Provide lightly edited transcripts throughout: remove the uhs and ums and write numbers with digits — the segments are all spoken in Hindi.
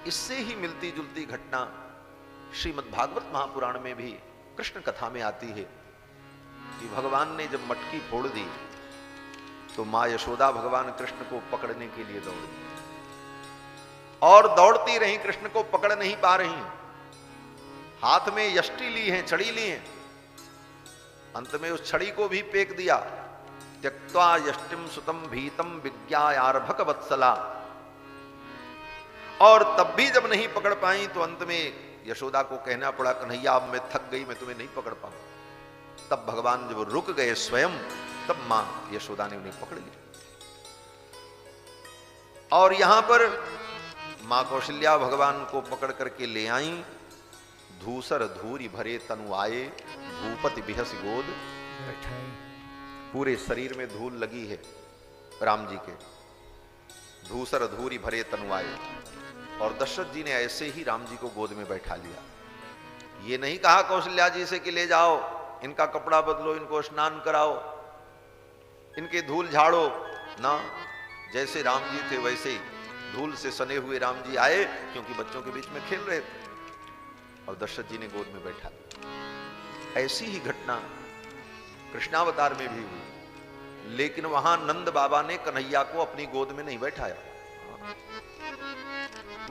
इससे ही मिलती जुलती घटना श्रीमद् भागवत महापुराण में भी कृष्ण कथा में आती है कि भगवान ने जब मटकी फोड़ दी तो मां यशोदा भगवान कृष्ण को पकड़ने के लिए दौड़ी और दौड़ती रही, कृष्ण को पकड़ नहीं पा रही, हाथ में यष्टि ली है, छड़ी ली है, अंत में उस छड़ी को भी फेंक दिया। त्यक्त्वा यष्टिम सुतम भीतम विज्ञायार्भक वत्सला। और तब भी जब नहीं पकड़ पाई तो अंत में यशोदा को कहना पड़ा, कन्हैया अब मैं थक गई, मैं तुम्हें नहीं पकड़ पाऊं। तब भगवान जब रुक गए स्वयं, तब मां यशोदा ने उन्हें पकड़ लिया। और यहां पर मां कौशल्या भगवान को पकड़ करके ले आई। धूसर धूरी भरे तनु आए, भूपति बिहस गोद बैठाए। पूरे शरीर में धूल लगी है राम जी के। धूसर धूरी भरे तनु आए। और दशरथ जी ने ऐसे ही राम जी को गोद में बैठा लिया। ये नहीं कहा कौशल्या जी से कि ले जाओ, इनका कपड़ा बदलो, इनको स्नान कराओ, इनके धूल झाड़ो ना। जैसे राम जी थे वैसे ही धूल से सने हुए राम जी आए, क्योंकि बच्चों के बीच में खेल रहे थे, और दशरथ जी ने गोद में बैठा लिया। ऐसी ही घटना कृष्णावतार में भी हुई, लेकिन वहां नंद बाबा ने कन्हैया को अपनी गोद में नहीं बैठाया।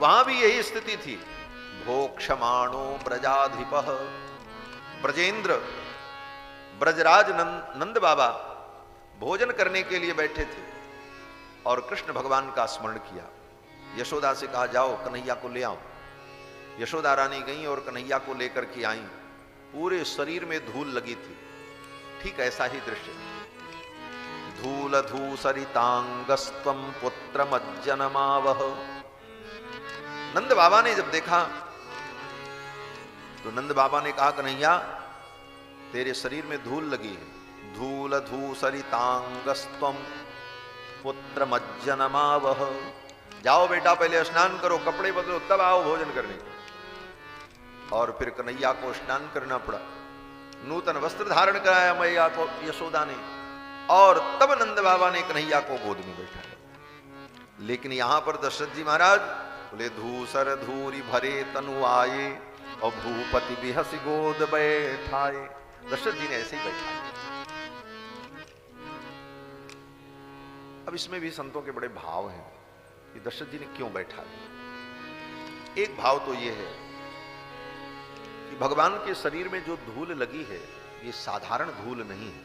वहां भी यही स्थिति थी। भोक्षमाणो ब्रजाधिपः, ब्रजेंद्र ब्रजराज नंद बाबा भोजन करने के लिए बैठे थे और कृष्ण भगवान का स्मरण किया। यशोदा से कहा, जाओ कन्हैया को ले आओ। यशोदा रानी गई और कन्हैया को लेकर के आई। पूरे शरीर में धूल लगी थी। ठीक ऐसा ही दृश्य। धूल धूसरितांगस्त्वं पुत्रमज्जनमावह। नंद बाबा ने जब देखा तो नंद बाबा ने कहा, कन्हैया तेरे शरीर में धूल लगी है। धूल धूसरितांगस्त्वं पुत्रमज्जनमावह। जाओ बेटा पहले स्नान करो, कपड़े बदलो, तब आओ भोजन करने। और फिर कन्हैया को स्नान करना पड़ा। नूतन वस्त्र धारण कराया मैया को यशोदा ने, और तब नंद बाबा ने कन्हैया को गोद में बैठाया। लेकिन यहां पर दशरथ जी महाराज बोले, धूसर धूरी भरे तनु आए और भूपति बिहस गोद बैठाए। दशरथ जी ने ऐसे ही बैठाया। अब इसमें भी संतों के बड़े भाव हैं कि दशरथ जी ने क्यों बैठा दिया। एक भाव तो यह है कि भगवान के शरीर में जो धूल लगी है ये साधारण धूल नहीं है।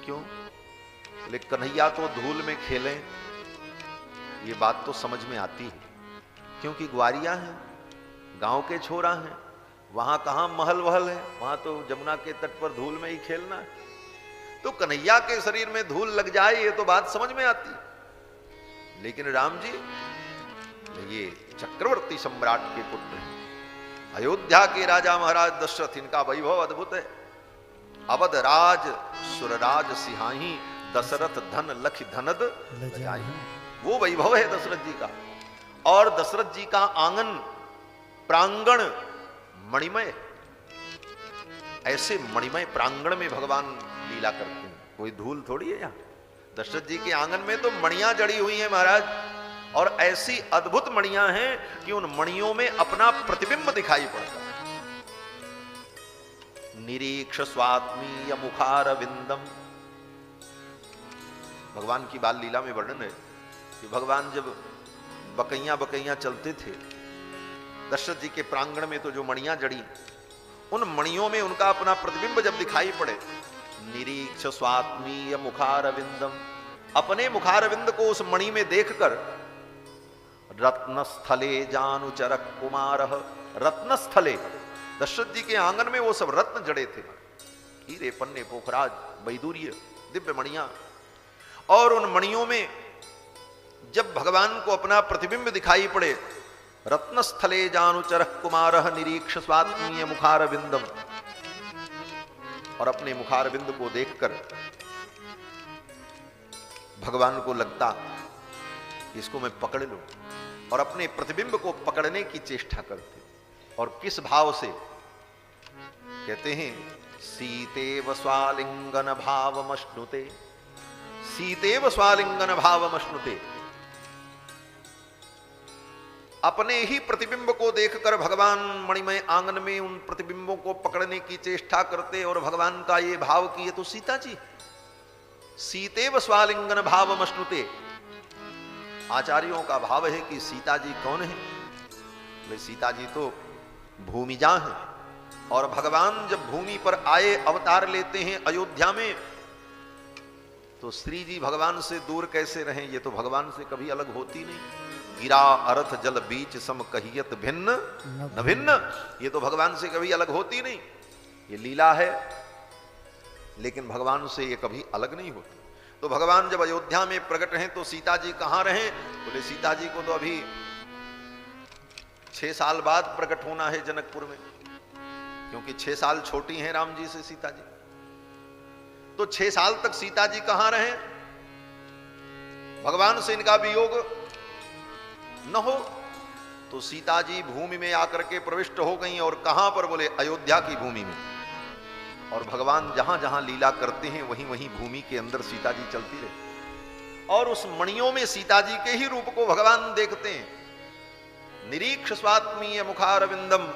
क्यों? बोले कन्हैया तो धूल में खेलें, ये बात तो समझ में आती है, क्योंकि ग्वारियां हैं, गांव के छोरा हैं, वहां कहां महल वहल है, वहां तो जमुना के तट पर धूल में ही खेलना है। तो कन्हैया के शरीर में धूल लग जाए ये तो बात समझ में आती है। लेकिन राम जी ये चक्रवर्ती सम्राट के पुत्र हैं, अयोध्या के राजा महाराज दशरथ, इनका वैभव अद्भुत है। अवध राज सुरराज सिहाही, दशरथ धन लख धनद लजाई। वो वैभव है दशरथ जी का। और दशरथ जी का आंगन प्रांगण मणिमय, ऐसे मणिमय प्रांगण में भगवान लीला करते हैं, कोई धूल थोड़ी है यहां। दशरथ जी के आंगन में तो मणियां जड़ी हुई हैं महाराज, और ऐसी अद्भुत मणियां हैं कि उन मणियों में अपना प्रतिबिंब दिखाई पड़ता है। निरीक्ष स्वात्मीय मुखार विंदम। भगवान की बाल लीला में वर्णन है कि भगवान जब बकैया बकैया चलते थे, दशरथ जी के प्रांगण में तो जो मणियां जड़ी, उन मणियों में उनका अपना प्रतिबिंब जब दिखाई पड़े, निरीक्ष स्वात्मीय मुखारविंदम, अपने मुखारविंद को उस मणि में देखकर, रत्नस्थले जानुचरक कुमार, रत्नस्थले, दशरथ जी के आंगन में वो सब रत्न जड़े थे, हीरे पन्ने पोखराज वैदूर्य दिव्य मणियां। और उन मणियों में जब भगवान को अपना प्रतिबिंब दिखाई पड़े, रत्नस्थले जानुचरक कुमार निरीक्ष स्वात्मीय मुखारविंदम, और अपने मुखारविंद को देखकर भगवान को लगता इसको मैं पकड़ लूं, और अपने प्रतिबिंब को पकड़ने की चेष्टा करते। और किस भाव से? कहते हैं, सीतेव स्वालिंगन भावमश्नुते, सीतेव स्वालिंगन भावमश्नुते। अपने ही प्रतिबिंब को देखकर भगवान मणिमय आंगन में उन प्रतिबिंबों को पकड़ने की चेष्टा करते और भगवान का ये भाव कि ये तो सीता जी, सीतेव स्वालिंगन भाव मश्नुते। आचार्यों का भाव है कि सीता जी कौन है? बोले सीता जी तो भूमिजा हैं, और भगवान जब भूमि पर आए अवतार लेते हैं अयोध्या में, तो श्री जी भगवान से दूर कैसे रहें? ये तो भगवान से कभी अलग होती नहीं। गिरा अर्थ जल बीच सम कहियत भिन्न न भिन्न, ये तो भगवान से कभी अलग होती नहीं। ये लीला है, लेकिन भगवान से ये कभी अलग नहीं होती। तो भगवान जब अयोध्या में प्रकट हैं तो सीता जी कहां रहें? बोले सीता जी को तो अभी 6 साल बाद प्रकट होना है जनकपुर में, क्योंकि 6 साल छोटी हैं राम जी से सीता जी। तो 6 साल तक सीता जी कहां रहें? भगवान से इनका वियोग न हो। तो सीता जी भूमि में आकर के प्रविष्ट हो गई, और कहां पर? बोले अयोध्या की भूमि में। और भगवान जहां जहां लीला करते हैं वहीं वहीं भूमि के अंदर सीता जी चलती रहे, और उस मणियों में सीता जी के ही रूप को भगवान देखते हैं। निरीक्ष स्वात्मीय मुखारविंदम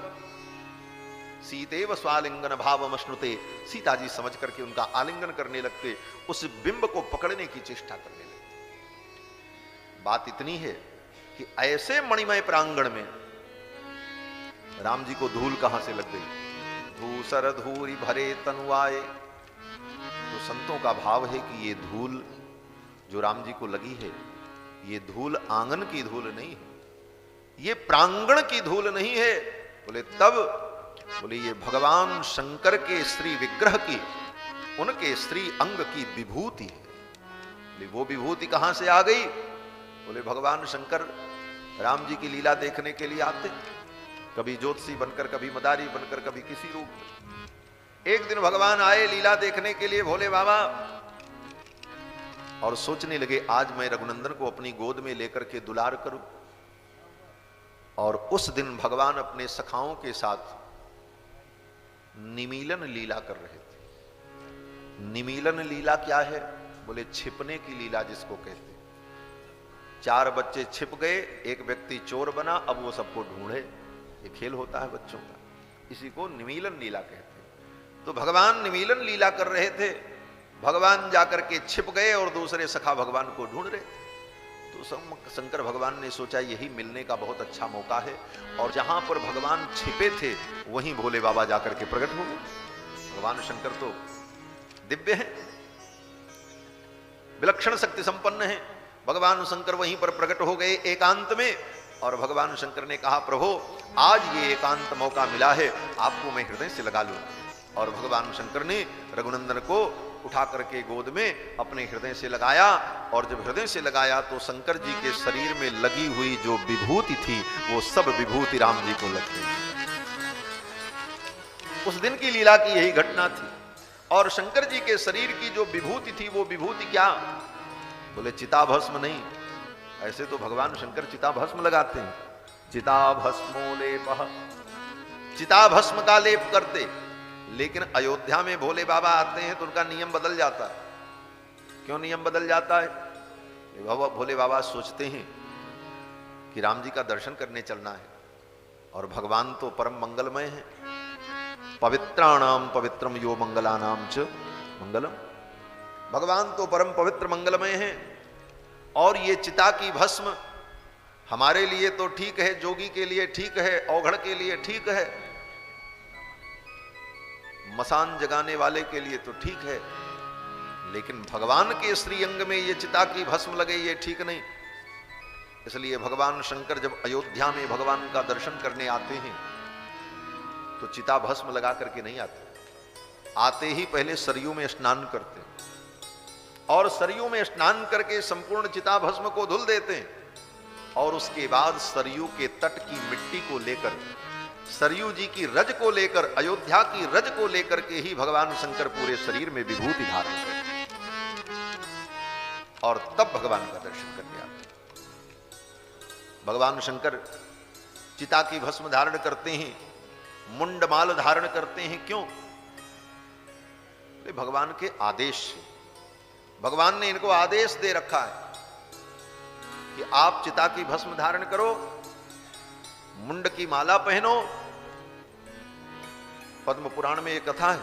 सीतेव स्वालिंगन भावमश्नुते। सीता जी समझ करके उनका आलिंगन करने लगते, उस बिंब को पकड़ने की चेष्टा करने लगते। बात इतनी है कि ऐसे मणिमय प्रांगण में राम जी को धूल कहां से लग गई? धूसर धूरी भरे तनुआए। तो संतों का भाव है कि ये धूल जो राम जी को लगी है, ये धूल आंगन की धूल नहीं है, ये प्रांगण की धूल नहीं है। बोले तब? बोले ये भगवान शंकर के श्री विग्रह की, उनके श्री अंग की विभूति है। बोले वो विभूति कहां से आ गई? बोले भगवान शंकर राम जी की लीला देखने के लिए आते, कभी ज्योतिषी बनकर, कभी मदारी बनकर, कभी किसी रूप में। एक दिन भगवान आए लीला देखने के लिए भोले बाबा, और सोचने लगे आज मैं रघुनंदन को अपनी गोद में लेकर के दुलार करूं। और उस दिन भगवान अपने सखाओं के साथ निमीलन लीला कर रहे थे। निमीलन लीला क्या है? बोले छिपने की लीला जिसको कहते हैं। 4 बच्चे छिप गए, एक व्यक्ति चोर बना, अब वो सबको ढूंढे। ये खेल होता है बच्चों का, इसी को निमीलन लीला कहते हैं। तो भगवान निमीलन लीला कर रहे थे, भगवान जाकर के छिप गए और दूसरे सखा भगवान को ढूंढ रहे। तो शंकर भगवान ने सोचा यही मिलने का बहुत अच्छा मौका है, और जहां पर भगवान छिपे थे वहीं भोले बाबा जाकर के प्रकट हो गए। भगवान शंकर तो दिव्य हैं, विलक्षण शक्ति संपन्न हैं। भगवान शंकर वहीं पर प्रकट हो गए एकांत में, और भगवान शंकर ने कहा प्रभु आज ये एकांत मौका मिला है, आपको मैं हृदय से लगा लूं। और भगवान शंकर ने रघुनंदन को उठा करके गोद में अपने हृदय से लगाया, और जब हृदय से लगाया तो शंकर जी के शरीर में लगी हुई जो विभूति थी वो सब विभूति राम जी को लग गई। उस दिन की लीला की यही घटना थी। और शंकर जी के शरीर की जो विभूति थी वो विभूति क्या? बोले चिताभस्म नहीं। ऐसे तो भगवान शंकर चिताभस्म लगाते हैं, चिताभस्मो लेपः, चिताभस्म का लेप करते। लेकिन अयोध्या में भोले बाबा आते हैं तो उनका नियम बदल जाता है। क्यों नियम बदल जाता है? भोले बाबा सोचते हैं कि राम जी का दर्शन करने चलना है, और भगवान तो परम मंगलमय है। पवित्राणाम पवित्रम यो मंगलानाम च मंगलम। भगवान तो परम पवित्र मंगलमय है, और ये चिता की भस्म हमारे लिए तो ठीक है, जोगी के लिए ठीक है, औघड़ के लिए ठीक है, मसान जगाने वाले के लिए तो ठीक है, लेकिन भगवान के श्री अंग में ये चिता की भस्म लगे ये ठीक नहीं। इसलिए भगवान शंकर जब अयोध्या में भगवान का दर्शन करने आते हैं तो चिता भस्म लगा करके नहीं आते, आते ही पहले सरयू में स्नान करते हैं, और सरयू में स्नान करके संपूर्ण चिता भस्म को धुल देते हैं, और उसके बाद सरयू के तट की मिट्टी को लेकर, सरयू जी की रज को लेकर, अयोध्या की रज को लेकर के ही भगवान शंकर पूरे शरीर में विभूति धारण करते, और तब भगवान का दर्शन करने आते। भगवान शंकर चिता की भस्म धारण करते हैं, मुंडमाल धारण करते हैं। क्यों? भगवान के आदेश से। भगवान ने इनको आदेश दे रखा है कि आप चिता की भस्म धारण करो, मुंड की माला पहनो। पद्म पुराण में एक कथा है।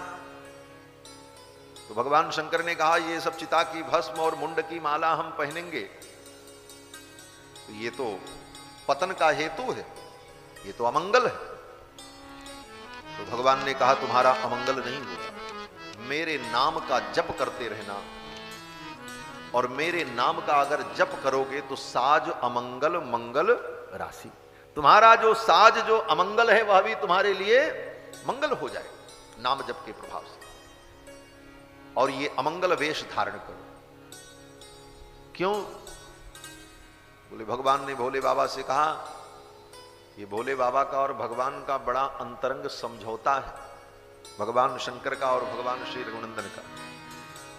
तो भगवान शंकर ने कहा ये सब चिता की भस्म और मुंड की माला हम पहनेंगे तो ये तो पतन का हेतु है, ये तो अमंगल है। तो भगवान ने कहा तुम्हारा अमंगल नहीं होगा, मेरे नाम का जप करते रहना, और मेरे नाम का अगर जप करोगे तो साज अमंगल मंगल राशि, तुम्हारा जो साज जो अमंगल है वह भी तुम्हारे लिए मंगल हो जाए नाम जप के प्रभाव से। और ये अमंगल वेश धारण करो। क्यों? बोले भगवान ने भोले बाबा से कहा, ये भोले बाबा का और भगवान का बड़ा अंतरंग समझौता है, भगवान शंकर का और भगवान श्री रघुनंदन का।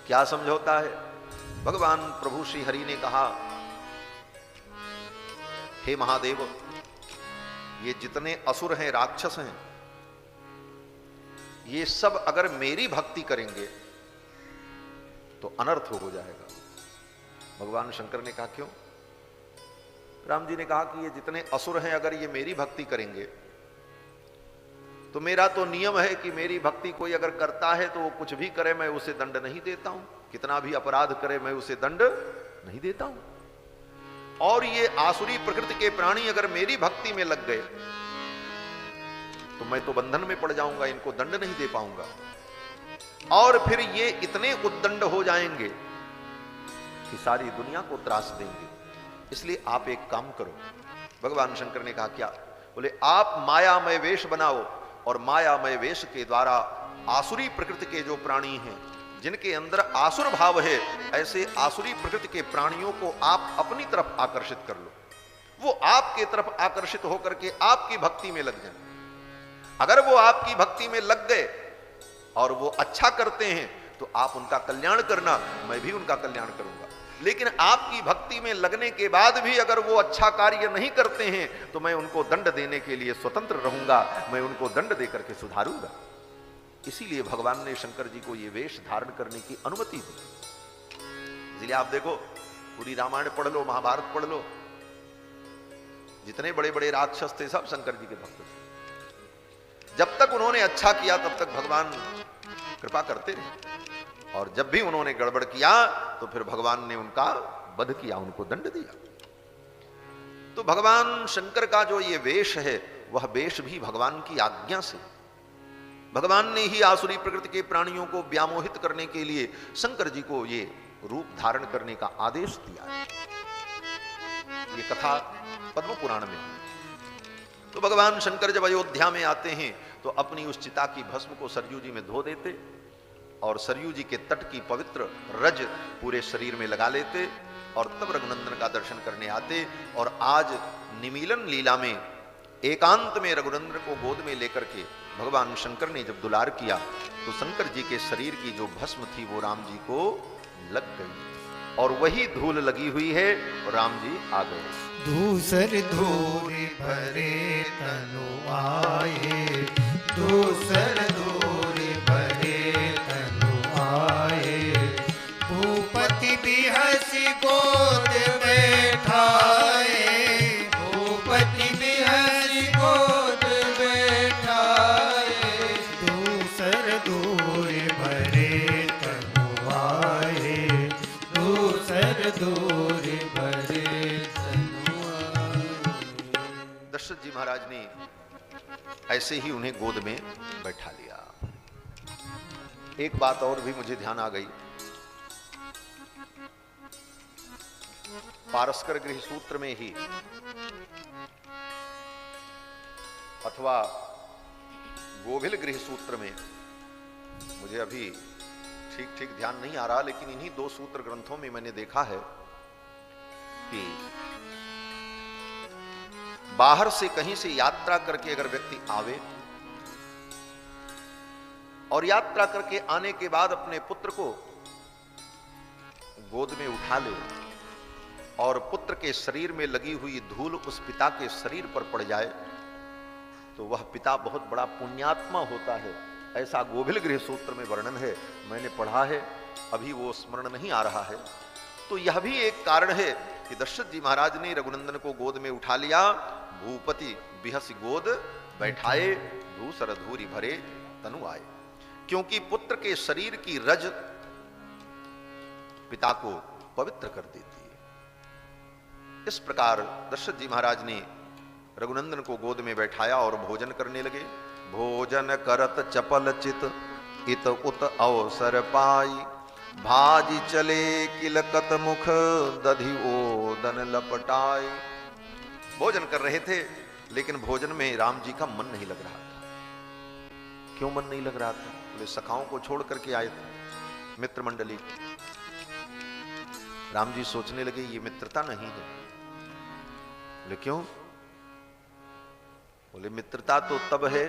क्या समझौता है? भगवान प्रभु श्री हरि ने कहा, हे महादेव, ये जितने असुर हैं, राक्षस हैं, ये सब अगर मेरी भक्ति करेंगे तो अनर्थ हो जाएगा। भगवान शंकर ने कहा क्यों? राम जी ने कहा कि ये जितने असुर हैं अगर ये मेरी भक्ति करेंगे तो मेरा तो नियम है कि मेरी भक्ति कोई अगर करता है तो वो कुछ भी करे मैं उसे दंड नहीं देता हूं, कितना भी अपराध करे मैं उसे दंड नहीं देता हूं। और ये आसुरी प्रकृति के प्राणी अगर मेरी भक्ति में लग गए तो मैं तो बंधन में पड़ जाऊंगा, इनको दंड नहीं दे पाऊंगा, और फिर ये इतने उद्दंड हो जाएंगे कि सारी दुनिया को त्रास देंगे। इसलिए आप एक काम करो। भगवान शंकर ने कहा क्या? बोले आप मायामय वेश बनाओ और मायामय वेश के द्वारा आसुरी प्रकृति के जो प्राणी हैं, जिनके अंदर आसुर भाव है, ऐसे आसुरी प्रकृति के प्राणियों को आप अपनी तरफ आकर्षित कर लो। वो आपके तरफ आकर्षित होकर के आपकी भक्ति में लग जाए। अगर वो आपकी भक्ति में लग गए और वो अच्छा करते हैं तो आप उनका कल्याण करना, मैं भी उनका कल्याण करूंगा। लेकिन आपकी भक्ति में लगने के बाद भी अगर वो अच्छा कार्य नहीं करते हैं तो मैं उनको दंड देने के लिए स्वतंत्र रहूंगा, मैं उनको दंड देकर के सुधारूंगा। इसीलिए भगवान ने शंकर जी को ये वेश धारण करने की अनुमति दी। इसलिए आप देखो, पूरी रामायण पढ़ लो, महाभारत पढ़ लो, जितने बड़े बड़े राक्षस थे सब शंकर जी के भक्त थे। जब तक उन्होंने अच्छा किया तब तक भगवान कृपा करते रहे, और जब भी उन्होंने गड़बड़ किया तो फिर भगवान ने उनका वध किया, उनको दंड दिया। तो भगवान शंकर का जो ये वेश है वह वेश भी भगवान की आज्ञा से, भगवान ने ही आसुरी प्रकृति के प्राणियों को व्यामोहित करने के लिए शंकर जी को ये रूप धारण करने का आदेश दिया। ये कथा पद्म पुराण में है। तो भगवान शंकर जब अयोध्या में आते हैं तो अपनी उस चिता की भस्म को सरयू जी में धो देते और सरयू जी के तट की पवित्र रज पूरे शरीर में लगा लेते और तब रघुनंदन का दर्शन करने आते। और आज निमीलन लीला में एकांत में रघुनंदन को गोद में लेकर के भगवान शंकर ने जब दुलार किया तो शंकर जी के शरीर की जो भस्म थी वो राम जी को लग गई और वही धूल लगी हुई है और राम जी आ गए। दूसर धूल भरे तनु आए, दूसर धूल भरे तनु आए, भूपति बिहसी गोद बैठाए, भूपति बिहसी गोद बैठाए, दूसर धूल भरे तनु आए, दूसर धूल भरे। दशरथ जी महाराज ने ऐसे ही उन्हें गोद में बैठा लिया। एक बात और भी मुझे ध्यान आ गई, पारस्कर गृह सूत्र में ही अथवा गोभिल गृह सूत्र में, मुझे अभी ठीक ठीक ध्यान नहीं आ रहा, लेकिन इन्हीं दो सूत्र ग्रंथों में मैंने देखा है कि बाहर से कहीं से यात्रा करके अगर व्यक्ति आवे और यात्रा करके आने के बाद अपने पुत्र को गोद में उठा ले और पुत्र के शरीर में लगी हुई धूल उस पिता के शरीर पर पड़ जाए तो वह पिता बहुत बड़ा पुण्यात्मा होता है, ऐसा गोभिल गृह सूत्र में वर्णन है। मैंने पढ़ा है, अभी वो स्मरण नहीं आ रहा है। तो यह भी एक कारण है कि दशरथ जी महाराज ने रघुनंदन को गोद में उठा लिया, भूपति बिहस गोद बैठाए, धूसर धूरी भरे तनु आए। क्योंकि पुत्र के शरीर की रज पिता को पवित्र कर देती है। इस प्रकार दशरथ जी महाराज ने रघुनंदन को गोद में बैठाया और भोजन करने लगे। भोजन करत चपल चित इत उत अवसर पाई, भाजी चले किलकत मुख दधि ओदन लपटाई। भोजन कर रहे थे, लेकिन भोजन में राम जी का मन नहीं लग रहा था। क्यों मन नहीं लग रहा था? बोले सखाओं को छोड़ करके आए थे, मित्र मंडली। राम जी सोचने लगे ये मित्रता नहीं है। बोले क्यों? बोले मित्रता तो तब है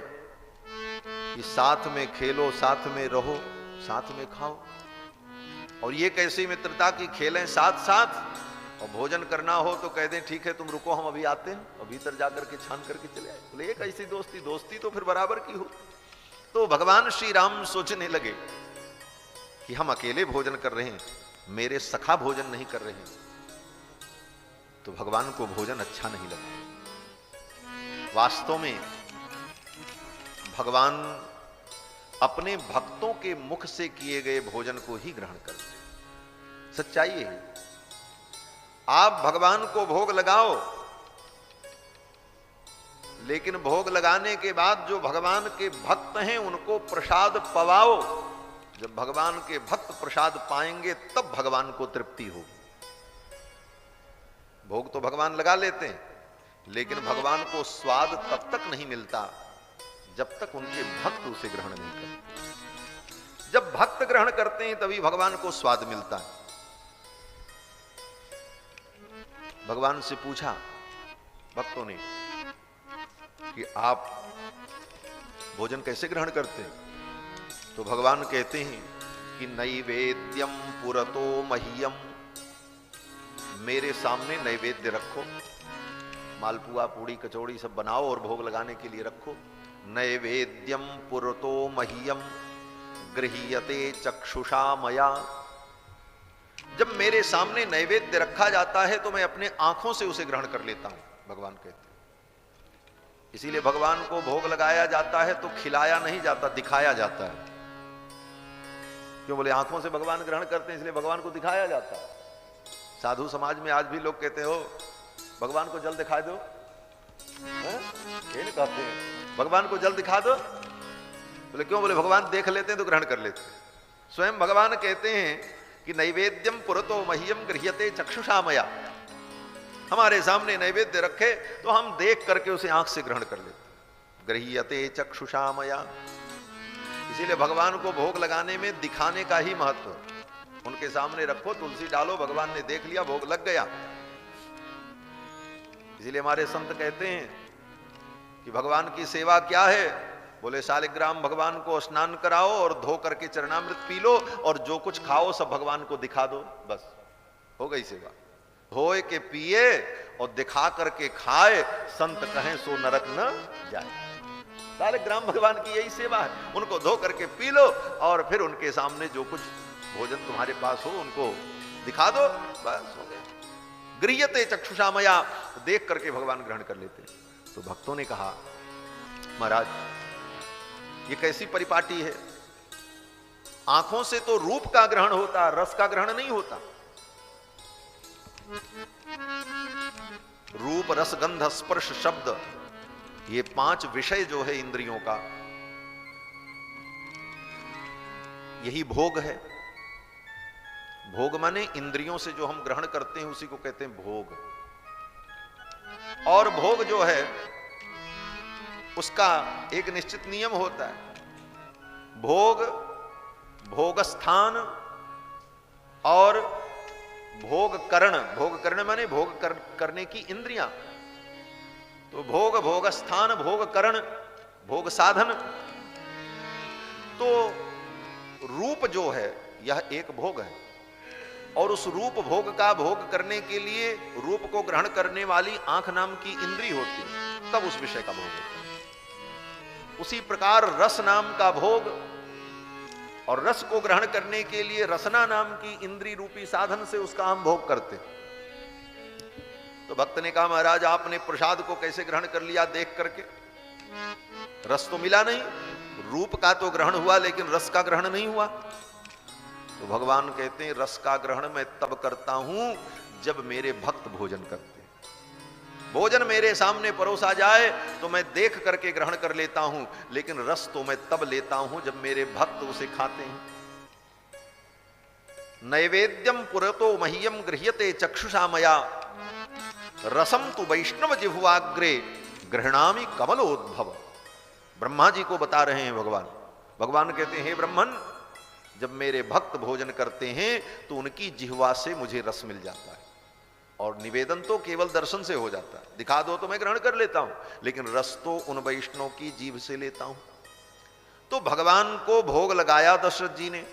कि साथ में खेलो, साथ में रहो, साथ में खाओ। और ये कैसी मित्रता की खेलें साथ साथ और भोजन करना हो तो कह दें ठीक है तुम रुको हम अभी आते हैं, और भीतर जाकर के छान करके चले आए। बोले ये कैसी दोस्ती? दोस्ती तो फिर बराबर की हो। तो भगवान श्री राम सोचने लगे कि हम अकेले भोजन कर रहे हैं, मेरे सखा भोजन नहीं कर रहे हैं, तो भगवान को भोजन अच्छा नहीं लगा। वास्तव में भगवान अपने भक्तों के मुख से किए गए भोजन को ही ग्रहण करते। सच्चाई है। आप भगवान को भोग लगाओ, लेकिन भोग लगाने के बाद जो भगवान के भक्त हैं उनको प्रसाद पवाओ। जब भगवान के भक्त प्रसाद पाएंगे तब भगवान को तृप्ति होगी। भोग तो भगवान लगा लेते हैं, लेकिन भगवान को स्वाद तब तक नहीं मिलता जब तक उनके भक्त उसे ग्रहण नहीं करते। जब भक्त ग्रहण करते हैं तभी भगवान को स्वाद मिलता है। भगवान से पूछा भक्तों ने कि आप भोजन कैसे ग्रहण करते हैं? तो भगवान कहते हैं कि नैवेद्यम पुरतो मह्यम, मेरे सामने नैवेद्य रखो, मालपुआ पूड़ी कचौड़ी सब बनाओ और भोग लगाने के लिए रखो। नैवेद्यम पुरतो मह्यम गृह्यते चक्षुषा मया। जब मेरे सामने नैवेद्य रखा जाता है तो मैं अपने आंखों से उसे ग्रहण कर लेता हूं, भगवान कहते हैं। इसीलिए भगवान को भोग लगाया जाता है तो खिलाया नहीं जाता, दिखाया जाता है। क्यों? बोले आंखों से भगवान ग्रहण करते हैं इसलिए भगवान को दिखाया जाता है। साधु समाज में आज भी लोग कहते हो भगवान को जल दिखा दो, ये नहीं कहते हैं भगवान को जल दिखा दो। बोले क्यों? बोले भगवान देख लेते हैं तो ग्रहण कर लेते हैं। स्वयं भगवान कहते हैं कि नैवेद्यम पुरतो मह्यम गृह्यते चक्षुषा मया। हमारे सामने नैवेद्य रखे तो हम देख करके उसे आंख से ग्रहण कर लेते। गृह्यते चक्षुषा मया। इसीलिए भगवान को भोग लगाने में दिखाने का ही महत्व। उनके सामने रखो, तुलसी डालो, भगवान ने देख लिया, भोग लग गया। इसीलिए हमारे संत कहते हैं कि भगवान की सेवा क्या है? बोले शालिग्राम भगवान को स्नान कराओ और धो करके चरणामृत पी लो और जो कुछ खाओ सब भगवान को दिखा दो, बस हो गई सेवा। धोए के पिए और दिखा करके खाए, संत कहें सो नरक न जाए। शालिग्राम भगवान की यही सेवा है। उनको धो करके पी लो और फिर उनके सामने जो कुछ भोजन तुम्हारे पास हो उनको दिखा दो, बस हो गया। गृह्यते चक्षुषा मया, देख करके भगवान ग्रहण कर लेते। तो भक्तों ने कहा महाराज ये कैसी परिपाटी है? आंखों से तो रूप का ग्रहण होता, रस का ग्रहण नहीं होता। रूप रस गंध स्पर्श शब्द, ये 5 विषय जो है इंद्रियों का, यही भोग है। भोग माने इंद्रियों से जो हम ग्रहण करते हैं उसी को कहते हैं भोग। और भोग जो है उसका एक निश्चित नियम होता है। भोग, भोग स्थान और भोग करण। भोग करण माने भोग करने की इंद्रियां। तो भोग, भोग स्थान, भोग करण, भोग साधन। तो रूप जो है यह एक भोग है और उस रूप भोग का भोग करने के लिए रूप को ग्रहण करने वाली आंख नाम की इंद्री होती है, तब उस विषय का भोग होता है। उसी प्रकार रस नाम का भोग और रस को ग्रहण करने के लिए रसना नाम की इंद्री रूपी साधन से उसका हम भोग करते। तो भक्त ने कहा महाराज आपने प्रसाद को कैसे ग्रहण कर लिया देख करके? रस तो मिला नहीं, रूप का तो ग्रहण हुआ लेकिन रस का ग्रहण नहीं हुआ। तो भगवान कहते हैं रस का ग्रहण मैं तब करता हूं जब मेरे भक्त भोजन करते हैं। भोजन मेरे सामने परोसा जाए तो मैं देख करके ग्रहण कर लेता हूं, लेकिन रस तो मैं तब लेता हूं जब मेरे भक्त उसे खाते हैं। नैवेद्यम पुरतो मह्यम गृह्यते चक्षुषा मया, रसम तु वैष्णव जिह्वाग्रे गृह्णामि कमलोद्भव। ब्रह्मा जी को बता रहे हैं भगवान। भगवान कहते हैं ब्रह्मन, जब मेरे भक्त भोजन करते हैं तो उनकी जिह्वा से मुझे रस मिल जाता है, और निवेदन तो केवल दर्शन से हो जाता है। दिखा दो तो मैं ग्रहण कर लेता हूं, लेकिन रस तो उन वैष्णव की जीभ से लेता हूं। तो भगवान को भोग लगाया दशरथ जी ने।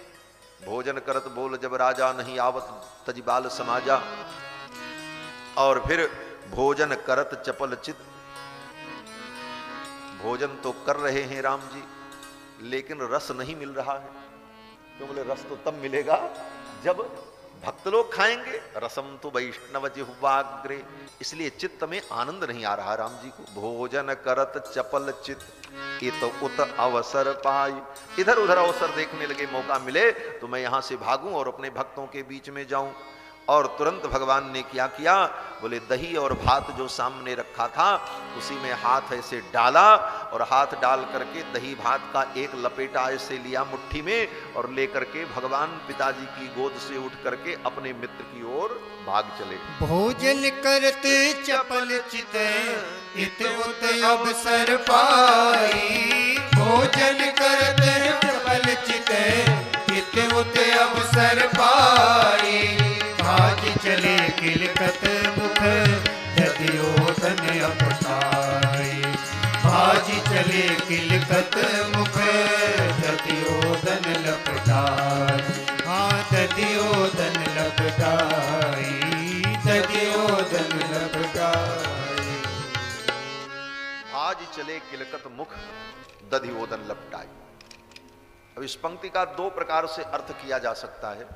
भोजन करत बोल जब राजा, नहीं आवत तजिबाल समाजा। और फिर भोजन करत चपल चित, भोजन तो कर रहे हैं राम जी, लेकिन रस नहीं मिल रहा है। तो बोले रस तो तब मिलेगा जब भक्त लोग खाएंगे। रसम तो वैष्णव जिह्वाग्रे, इसलिए चित्त में आनंद नहीं आ रहा राम जी को। भोजन करत चपल चित, इत उत अवसर पाई। इधर उधर अवसर देखने लगे, मौका मिले तो मैं यहां से भागूं और अपने भक्तों के बीच में जाऊं। और तुरंत भगवान ने क्या किया, बोले दही और भात जो सामने रखा था उसी में हाथ ऐसे डाला, और हाथ डाल करके दही भात का एक लपेटा ऐसे लिया मुट्ठी में, और लेकर के भगवान पिताजी की गोद से उठ करके अपने मित्र की ओर भाग चले। भोजन करत चपल चित, इत उत अवसर पाई। भोजन करत चपल चित, इत उत अवसर पाई। भाज चले किलकत मुख, दधियोदन लपटाई। भाज चले किलकत मुख, दधियोदन लपटाई। हाँ दधियोदन लपटाई, दधियोदन लपटाई। आज चले किलकत मुख, दधियोदन लपटाई। अब इस पंक्ति का दो प्रकार से अर्थ किया जा सकता है।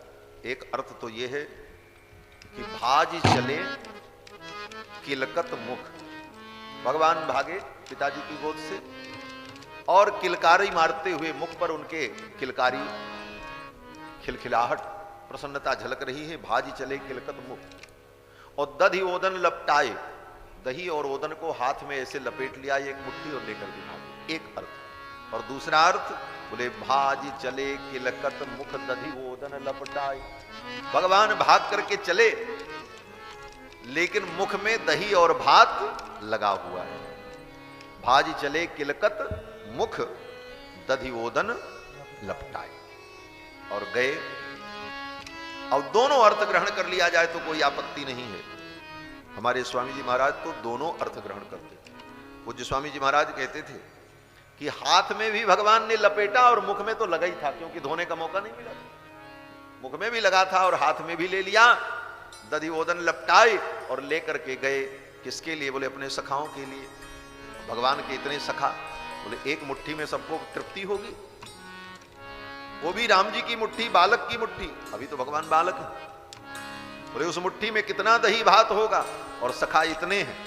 एक अर्थ तो यह है कि भाज चले किलकत मुख, भगवान भागे पिताजी की गोद से, और किलकारी मारते हुए मुख पर उनके किलकारी खिलखिलाहट प्रसन्नता झलक रही है। भाज चले किलकत मुख। और दधि ओदन लपटाए, दही और ओदन को हाथ में ऐसे लपेट लिया एक मुट्ठी और लेकर के भागे, एक अर्थ। और दूसरा अर्थ बोले भाज चले किलकत मुख, दधि ओदन लपटाए। भगवान भाग करके चले, लेकिन मुख में दही और भात लगा हुआ है। भाज चले किलकत मुख, दधि ओदन लपटाए, और गए। अब दोनों अर्थ ग्रहण कर लिया जाए तो कोई आपत्ति नहीं है। हमारे स्वामी जी महाराज तो दोनों अर्थ ग्रहण करते थे। पूज्य स्वामी जी महाराज कहते थे कि हाथ में भी भगवान ने लपेटा और मुख में तो लगा ही था, क्योंकि धोने का मौका नहीं मिला। मुख में भी लगा था और हाथ में भी ले लिया, दधि ओदन लपटाए और लेकर के गए। किसके लिए? बोले अपने सखाओं के लिए। भगवान के इतने सखा, बोले एक मुट्ठी में सबको तृप्ति होगी, वो भी राम जी की मुट्ठी, बालक की मुट्ठी। अभी तो भगवान बालक है। बोले उस मुट्ठी में कितना दही भात होगा, और सखा इतने हैं।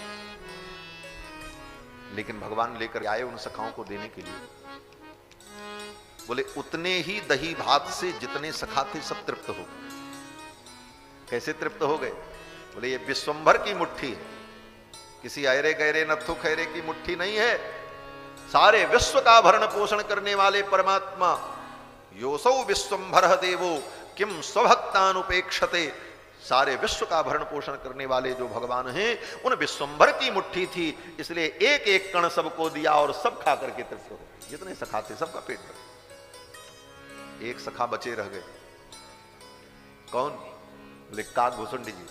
लेकिन भगवान लेकर आए उन सखाओं को देने के लिए। बोले उतने ही दही भात से जितने सखा थे सब तृप्त हो गए। कैसे तृप्त हो गए? बोले ये विश्वंभर की मुट्ठी है, किसी अरे गहरे नथु खैरे की मुट्ठी नहीं है। सारे विश्व का भरण पोषण करने वाले परमात्मा, योसौ विश्वंभर देवो किम स्वभक्तानुपेक्षते। सारे विश्व का भरण पोषण करने वाले जो भगवान हैं, उन विश्वंभर की मुट्ठी थी, इसलिए एक एक कण सबको दिया और सब खा करके तृप्त हो गए। जितने सखा थे सबका पेट भर। एक सखा बचे रह गए। कौन? बोले काकभूषुंड जी।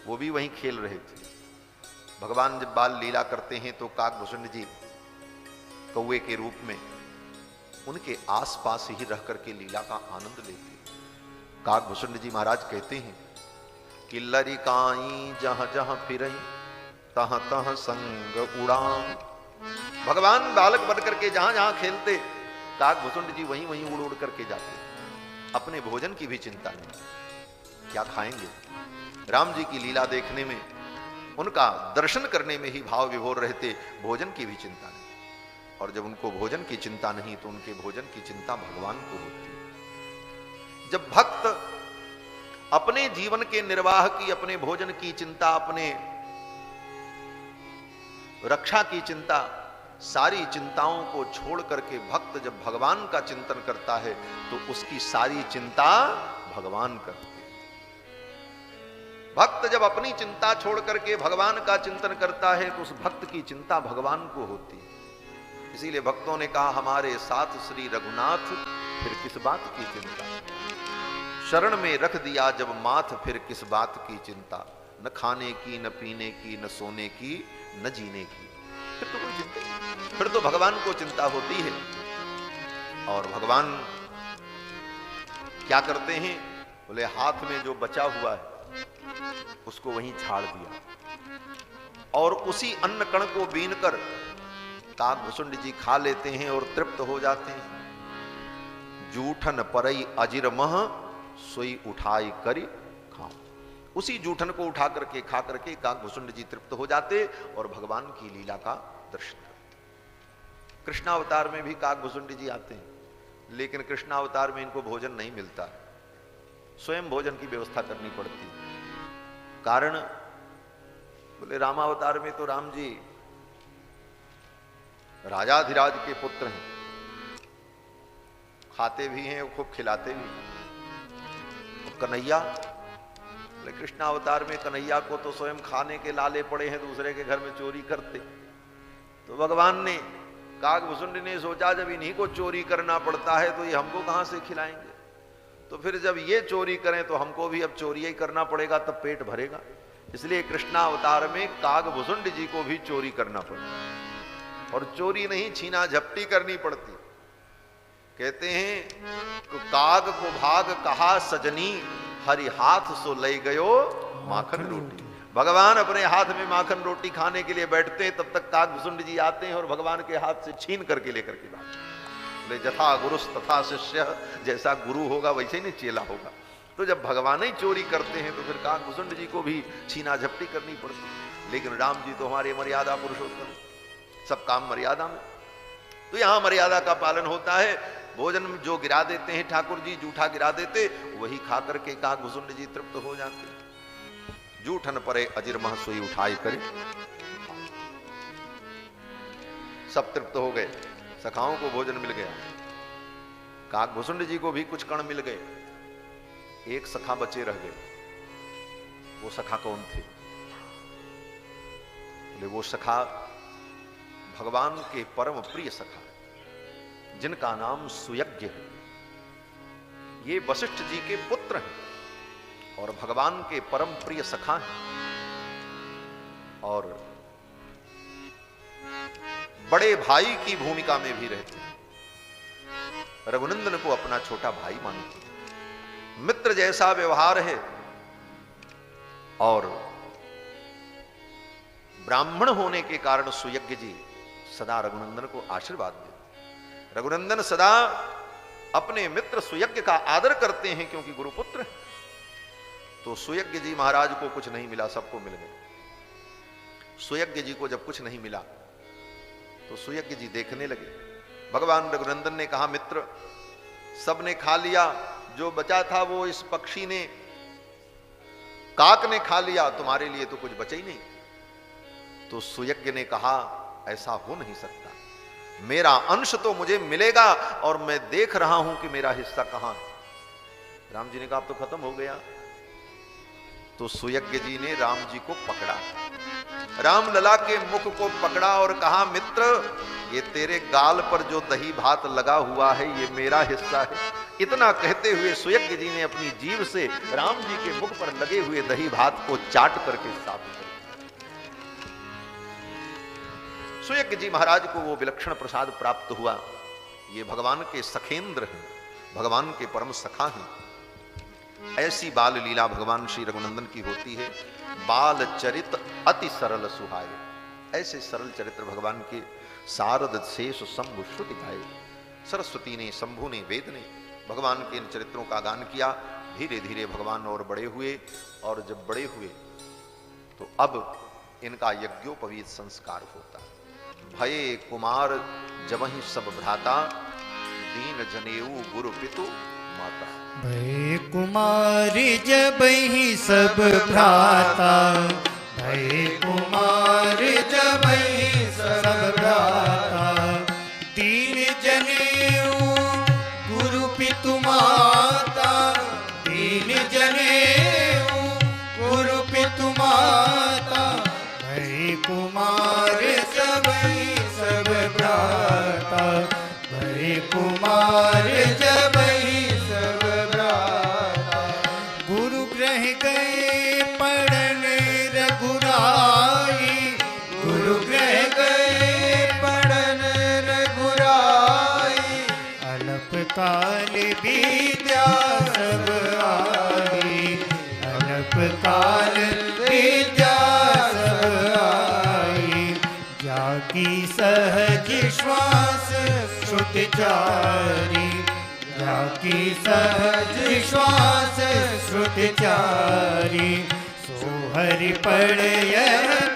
वो भी वहीं खेल रहे थे। भगवान जब बाल लीला करते हैं तो काकभूषुंड जी कौवे के रूप में उनके आसपास ही रह करके लीला का आनंद लेते। काकभूषुंड जी महाराज कहते हैं कि लरिकाई जहां जहां फिरई तहां तहां संग उड़ान। भगवान बालक बन करके जहां जहां खेलते, काकभूषुंड जी वहीं वहीं उड़ उड़ करके जाते। अपने भोजन की भी चिंता नहीं, क्या खाएंगे। राम जी की लीला देखने में उनका दर्शन करने में ही भाव विभोर रहते, भोजन की भी चिंता नहीं। और जब उनको भोजन की चिंता नहीं तो उनके भोजन की चिंता भगवान को होती है। जब भक्त अपने जीवन के निर्वाह की, अपने भोजन की चिंता, अपने रक्षा की चिंता, सारी चिंताओं को छोड़ करके भक्त जब भगवान का चिंतन करता है तो उसकी सारी चिंता भगवान करते हैं। भक्त जब अपनी चिंता छोड़ करके भगवान का चिंतन करता है तो उस भक्त की चिंता भगवान को होती है। इसीलिए भक्तों ने कहा, हमारे साथ श्री रघुनाथ, फिर किस बात की चिंता। शरण में रख दिया जब माथ, फिर किस बात की चिंता। न खाने की, न पीने की, न सोने की, न जीने की, फिर तो कोई चिंता नहीं। फिर तो भगवान को चिंता होती है। और भगवान क्या करते हैं? बोले हाथ में जो बचा हुआ है उसको वहीं झाड़ दिया और उसी अन्न कण को बीन कर काकभुसुंड जी खा लेते हैं और तृप्त हो जाते हैं। जूठन परई अजिर मह, सोई उठाई करी खाओ। उसी जूठन को उठा करके खा करके काकभुसुंड जी तृप्त हो जाते और भगवान की लीला का दर्शन करते। कृष्णावतार में भी काकभुसुंड जी आते हैं, लेकिन कृष्णावतार में इनको भोजन नहीं मिलता, स्वयं भोजन की व्यवस्था करनी पड़ती। कारण बोले रामावतार में तो राम जी राजाधिराज के पुत्र हैं, खाते भी हैं, खूब खिलाते भी। कन्हैया, बोले कृष्णावतार में कन्हैया को तो स्वयं खाने के लाले पड़े हैं, दूसरे के घर में चोरी करते। तो भगवान ने, काकभुसुंड ने सोचा जब इन्हीं को चोरी करना पड़ता है तो ये हमको कहां से खिलाएंगे, तो फिर जब ये चोरी करें तो हमको भी अब चोरी ही करना पड़ेगा, तब पेट भरेगा। इसलिए कृष्णावतार में काकभुसुंड जी को भी चोरी करना पड़ता, और चोरी नहीं छीना झपटी करनी पड़ती। कहते हैं काग को भाग कहा सजनी, हरि हाथ सो ले गयो माखन रोटी। भगवान अपने हाथ में माखन रोटी खाने के लिए बैठते हैं, तब तक काकभुसुंड जी आते हैं और भगवान के हाथ से छीन करके लेकर के भागते। जथा गुरुस तथा शिष्य, जैसा गुरु होगा वैसे ही चेला होगा। तो जब भगवान ही चोरी करते हैं तो फिर काकभुसुंड जी को भी छीना झपटी करनी पड़ती। लेकिन राम जी तो हमारे मर्यादा पुरुषोत्तम, सब काम मर्यादा में। तो यहां मर्यादा का पालन होता है। भोजन जो गिरा देते हैं ठाकुर जी, जूठा गिरा देते, वही खा करके काकभुसुंड जी तृप्त हो जाते। जूठन परे अजिर मह, सोई उठाई करे। सब तृप्त हो गए, सखाओं को भोजन मिल गया, काकभुसुंड जी को भी कुछ कण मिल गए। एक सखा बचे रह गए। वो सखा कौन थे? बोले वो सखा भगवान के परम प्रिय सखा, जिनका नाम सुयज्ञ है। ये वशिष्ठ जी के पुत्र हैं और भगवान के परम प्रिय सखा हैं, और बड़े भाई की भूमिका में भी रहते हैं। रघुनंदन को अपना छोटा भाई मानते हैं, मित्र जैसा व्यवहार है। और ब्राह्मण होने के कारण सुयज्ञ जी सदा रघुनंदन को आशीर्वाद देते। रघुनंदन सदा अपने मित्र सुयज्ञ का आदर करते हैं, क्योंकि गुरुपुत्र है। तो सुयज्ञ जी महाराज को कुछ नहीं मिला, सबको मिल गया। सुयज्ञ जी को जब कुछ नहीं मिला तो सुयज्ञ जी देखने लगे। भगवान रघुनंदन ने कहा, मित्र सबने खा लिया, जो बचा था वो इस पक्षी ने, काक ने खा लिया, तुम्हारे लिए तो कुछ बचा ही नहीं। तो सुयज्ञ ने कहा, ऐसा हो नहीं सकता, मेरा अंश तो मुझे मिलेगा और मैं देख रहा हूं कि मेरा हिस्सा कहां है। राम जी ने कहा, अब तो खत्म हो गया। तो सुयज्ञ जी ने राम जी को पकड़ा, राम लला के मुख को पकड़ा और कहा, मित्र ये तेरे गाल पर जो दही भात लगा हुआ है ये मेरा हिस्सा है। इतना कहते हुए सुयज्ञ जी ने अपनी जीभ से राम जी के मुख पर लगे हुए दही भात को चाट करके साफ कर दिया। सुयज्ञ जी महाराज को वो विलक्षण प्रसाद प्राप्त हुआ। ये भगवान के सखेंद्र हैं, भगवान के परम सखा हैं। ऐसी बाल लीला भगवान श्री रघुनंदन की होती है। बाल चरित अति सरल सुहाए, ऐसे सरल चरित्र भगवान के सारद शेष शंभु श्रुति गाए। सरस्वती ने, शंभु ने, वेद ने भगवान के इन चरित्रों का गान किया। धीरे धीरे भगवान और बड़े हुए, और जब बड़े हुए तो अब इनका यज्ञोपवीत संस्कार होता है। भये कुमार जबहि सब भ्राता, दीन जनेऊ गुरु पितु माता। भय कुमारी जबहि सब भ्राता, भय कुमार जबहि सब भ्राता, दीन जनेऊ गुरु पितु माता, दीन जनेऊ गुरु पितु माता। भय कुमार जबहि सब भ्राता, भय कुमार जबहि सब भ्राता, गुरु ग्रह गए पढ़न रघुराई, गुरु ग्रह गए पढ़न रघुराई, अल्पकाल विद्या सब आई, अल्पकाल विद्या सब आई, जाकी सहज श्वास श्रुति चारी, जाकी सहज श्वास श्रुति चारी, सो हरि पढ़य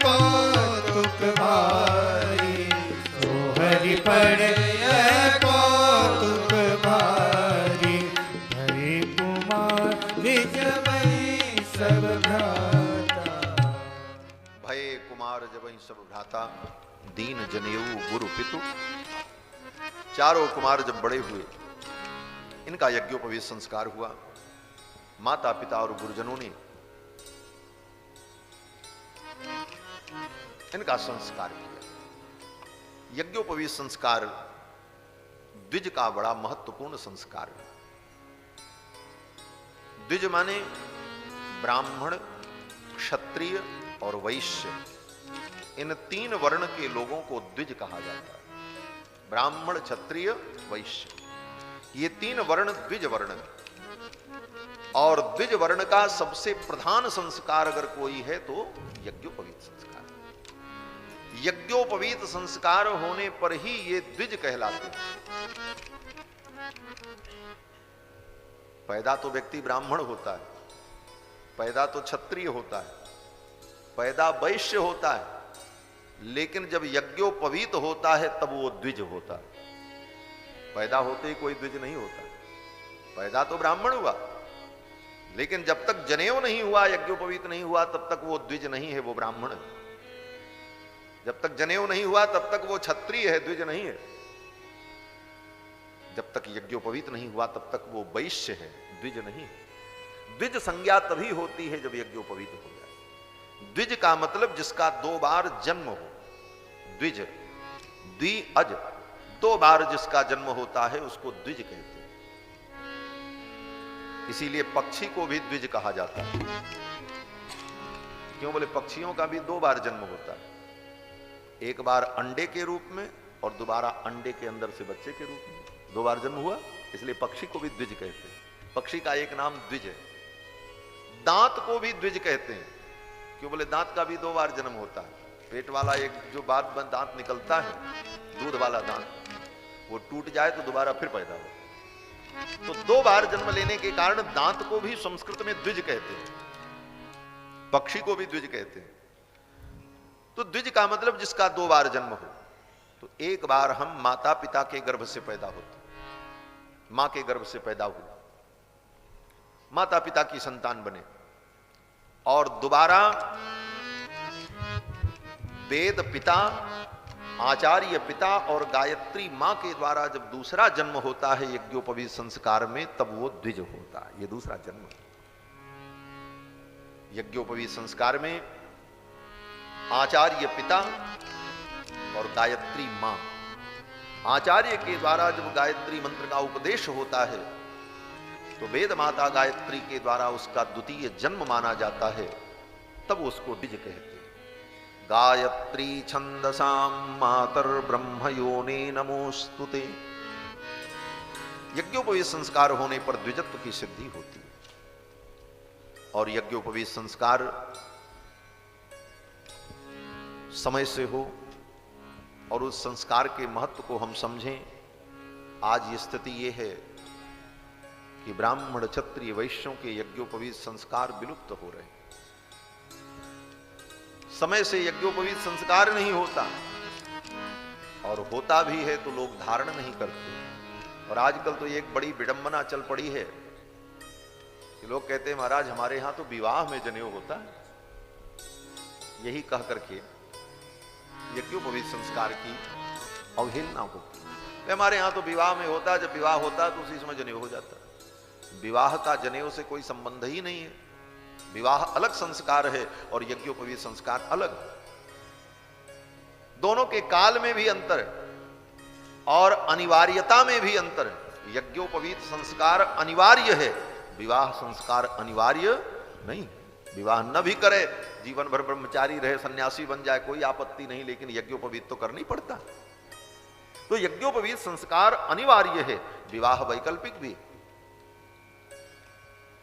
कौतुक भारी, सो हरि पढ़य कौतुक भारी। भय कुमार जबहि सब भ्राता, भये कुमार जबहि सब भ्राता, दीन जनेऊ गुरु पितु। चारों कुमार जब बड़े हुए, इनका यज्ञोपवीत संस्कार हुआ। माता पिता और गुरुजनों ने इनका संस्कार किया। यज्ञोपवीत संस्कार द्विज का बड़ा महत्वपूर्ण संस्कार है। द्विज माने ब्राह्मण, क्षत्रिय और वैश्य, इन तीन वर्ण के लोगों को द्विज कहा जाता है। ब्राह्मण, क्षत्रिय, वैश्य, ये तीन वर्ण द्विज वर्ण है। और द्विज वर्ण का सबसे प्रधान संस्कार अगर कोई है तो यज्ञोपवीत संस्कार। यज्ञोपवीत संस्कार होने पर ही ये द्विज कहलाते हैं। पैदा तो व्यक्ति ब्राह्मण होता है, पैदा तो क्षत्रिय होता है, पैदा वैश्य होता है, लेकिन जब यज्ञोपवीत होता है तब वो द्विज होता है। पैदा होते ही कोई द्विज नहीं होता। पैदा तो ब्राह्मण हुआ, लेकिन जब तक जनेऊ नहीं हुआ, यज्ञोपवीत नहीं हुआ, तब तक वो द्विज नहीं है, वो ब्राह्मण है। जब तक जनेऊ नहीं हुआ तब तक वो क्षत्रिय है, द्विज नहीं है। जब तक यज्ञोपवीत नहीं हुआ तब तक वो वैश्य है, द्विज नहीं है। द्विज संज्ञा तभी होती है जब यज्ञोपवीत हो जाए। द्विज का मतलब जिसका 2 बार जन्म हो, द्विज, द्वि अज, 2 बार जिसका जन्म होता है उसको द्विज कहते हैं। इसीलिए पक्षी को भी द्विज कहा जाता है। क्यों? बोले पक्षियों का भी 2 बार जन्म होता है, एक बार अंडे के रूप में और दोबारा अंडे के अंदर से बच्चे के रूप में। 2 बार जन्म हुआ, इसलिए पक्षी को भी द्विज कहते हैं। पक्षी का एक नाम द्विज है। दांत को भी द्विज कहते हैं। क्यों? बोले दांत का भी 2 बार जन्म होता है। पेट वाला एक जो बाद में दांत निकलता है, दूध वाला दांत, वो टूट जाए तो दोबारा फिर पैदा हो। तो 2 बार जन्म लेने के कारण दांत को भी संस्कृत में द्विज कहते हैं, पक्षी को भी द्विज कहते हैं। तो द्विज का मतलब जिसका 2 बार जन्म हो। तो एक बार हम माता पिता के गर्भ से पैदा होते, मां के गर्भ से पैदा हुए, माता पिता की संतान बने, और दोबारा वेद पिता, आचार्य पिता और गायत्री मां के द्वारा जब दूसरा जन्म होता है यज्ञोपवीत संस्कार में, तब वो द्विज होता है। ये दूसरा जन्म है। यज्ञोपवीत संस्कार में आचार्य पिता और गायत्री मां, आचार्य के द्वारा जब गायत्री मंत्र का उपदेश होता है तो वेद माता गायत्री के द्वारा उसका द्वितीय जन्म माना जाता है, तब उसको द्विज कहते हैं। गायत्री छंदसाम मातर ब्रह्म योने नमोस्तुते। यज्ञोपवीत संस्कार होने पर द्विजत्व की सिद्धि होती है। और यज्ञोपवीत संस्कार समय से हो और उस संस्कार के महत्व को हम समझें। आज ये स्थिति ये है कि ब्राह्मण, क्षत्रिय, वैश्यों के यज्ञोपवीत संस्कार विलुप्त हो रहे हैं। समय से यज्ञोपवीत संस्कार नहीं होता, और होता भी है तो लोग धारण नहीं करते। और आजकल तो एक बड़ी विडंबना चल पड़ी है कि लोग कहते हैं महाराज हमारे यहां तो विवाह में जनेऊ होता है। यही कह करके यज्ञोपवीत संस्कार की अवहेलना होती है। हमारे यहां तो विवाह में होता है, जब विवाह होता है तो उसी समय जनेऊ हो जाता है। विवाह का जनेऊ से कोई संबंध ही नहीं है। विवाह अलग संस्कार है और यज्ञोपवीत संस्कार अलग है। दोनों के काल में भी अंतर है और अनिवार्यता में भी अंतर है। यज्ञोपवीत संस्कार अनिवार्य है, विवाह संस्कार अनिवार्य नहीं। विवाह न भी करे, जीवन भर ब्रह्मचारी रहे, सन्यासी बन जाए, कोई आपत्ति नहीं, लेकिन यज्ञोपवीत तो करनी पड़ता। तो यज्ञोपवीत संस्कार अनिवार्य है, विवाह वैकल्पिक भी।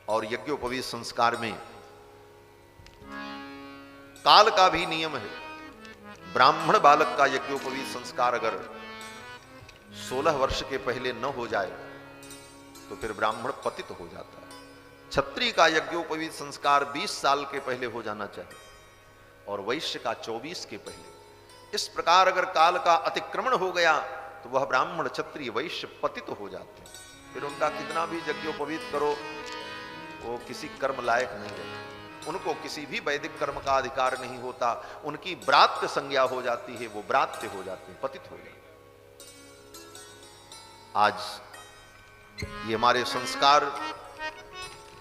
और यज्ञोपवीत संस्कार में काल का भी नियम है। ब्राह्मण बालक का यज्ञोपवीत संस्कार अगर 16 वर्ष के पहले न हो जाए तो फिर ब्राह्मण पतित हो जाता है। क्षत्रिय का यज्ञोपवीत संस्कार 20 साल के पहले हो जाना चाहिए और वैश्य का 24 के पहले। इस प्रकार अगर काल का अतिक्रमण हो गया तो वह ब्राह्मण, क्षत्रिय, वैश्य पतित हो जाते हैं। फिर उनका कितना भी यज्ञोपवीत करो वो किसी कर्म लायक नहीं है। उनको किसी भी वैदिक कर्म का अधिकार नहीं होता। उनकी ब्रात्य संज्ञा हो जाती है, वो ब्रात्य हो जाते हैं, पतित हो जाते हैं। आज ये हमारे संस्कार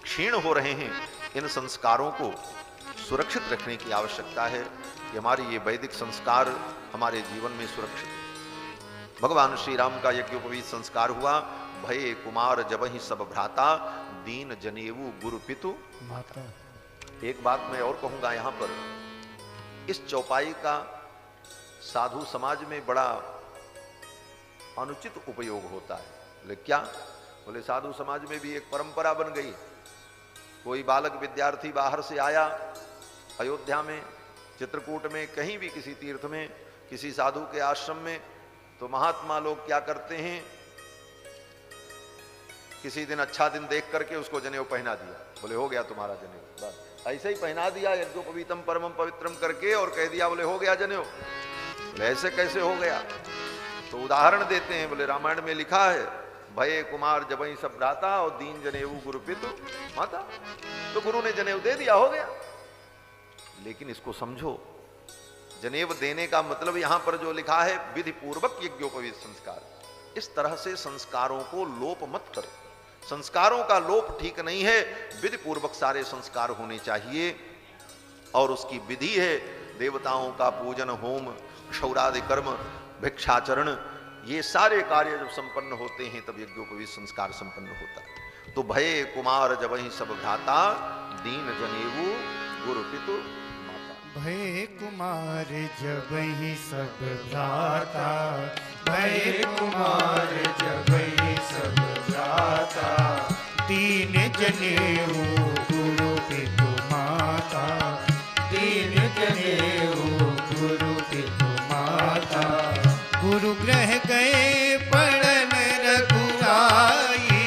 क्षीण हो रहे हैं। इन संस्कारों को सुरक्षित रखने की आवश्यकता है कि हमारे ये वैदिक संस्कार हमारे जीवन में सुरक्षित है। भगवान श्री राम का यज्ञोपवीत संस्कार हुआ। भये कुमार जबहि सब भ्राता, दीन जनेऊ गुरु पितु माता। एक बात मैं और कहूंगा यहां पर, इस चौपाई का साधु समाज में बड़ा अनुचित उपयोग होता है। बोले क्या? बोले साधु समाज में भी एक परंपरा बन गई। कोई बालक विद्यार्थी बाहर से आया, अयोध्या में, चित्रकूट में, कहीं भी किसी तीर्थ में, किसी साधु के आश्रम में, तो महात्मा लोग क्या करते हैं, किसी दिन अच्छा दिन देख करके उसको जनेऊ पहना दिया। बोले हो गया तुम्हारा जनेऊ, बस ऐसे ही पहना दिया यज्ञोपवीतम परमम पवित्रम करके और कह दिया बोले हो गया जनेऊ। बोले ऐसे कैसे हो गया? तो उदाहरण देते हैं। बोले रामायण में लिखा है भये कुमार जबहि सब भ्राता और दीन जनेऊ गुरु पितु माता। तो गुरु ने जनेऊ दे दिया, हो गया। लेकिन इसको समझो, जनेऊ देने का मतलब यहां पर जो लिखा है विधि पूर्वक यज्ञोपवीत संस्कार। इस तरह से संस्कारों को लोप मत करो। संस्कारों का लोप ठीक नहीं है। विधि पूर्वक सारे संस्कार होने चाहिए और उसकी विधि है देवताओं का पूजन, होम, क्षौरादि कर्म, भिक्षाचरण, ये सारे कार्य जब संपन्न होते हैं तब यज्ञोपवीत संस्कार संपन्न होता है। तो भये कुमार जबहि सब भ्राता, दीन जनेऊ गुरु पितु माता। भये कुमार जबहि सब भ्राता, भये कुमार जबहि सब भ्राता, दीन जनेऊ गुरु पितु माता, दीन जनेऊ गुरु पितु माता। गुरु ग्रह गए पढ़न रघुराई,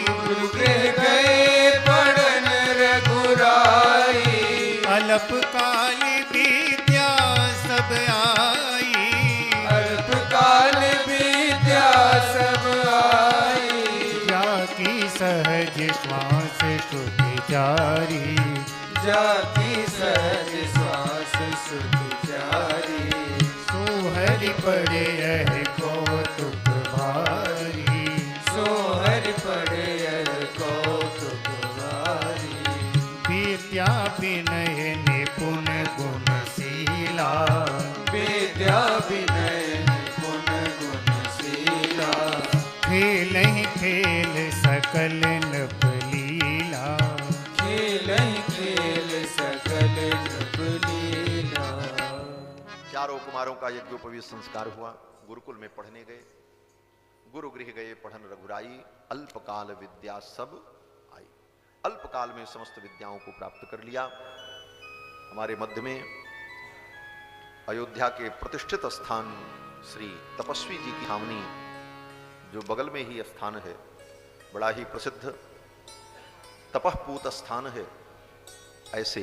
गुरु ग्रह गए पढ़न रघुराई, अल्पकाल विद्या सब आई, अल्पकाल विद्या सब आई, जाकी सहज श्वास सुधि जारी, जाकी सहज श्वास सुधि जारी, सोहरि पड़े यह कौतुक भारी, सोहरि पड़े यह कौतुक भारी, विद्या विनय निपुण गुणशीला, विद्या विनय निपुण गुणशीला, खेल ही खेल सकल नभ लीला, खेल ही खेल सकल नभ लीला। चारों कुमारों का यज्ञोपवीत संस्कार हुआ। गुरुकुल में पढ़ने गए। गुरु गृह गए पढ़न रघुराई, अल्पकाल विद्या सब आई। अल्पकाल में समस्त विद्याओं को प्राप्त कर लिया। हमारे मध्य में अयोध्या के प्रतिष्ठित स्थान श्री तपस्वी जी की छावनी, जो बगल में ही स्थान है, बड़ा ही प्रसिद्ध तपःपूत स्थान है। ऐसे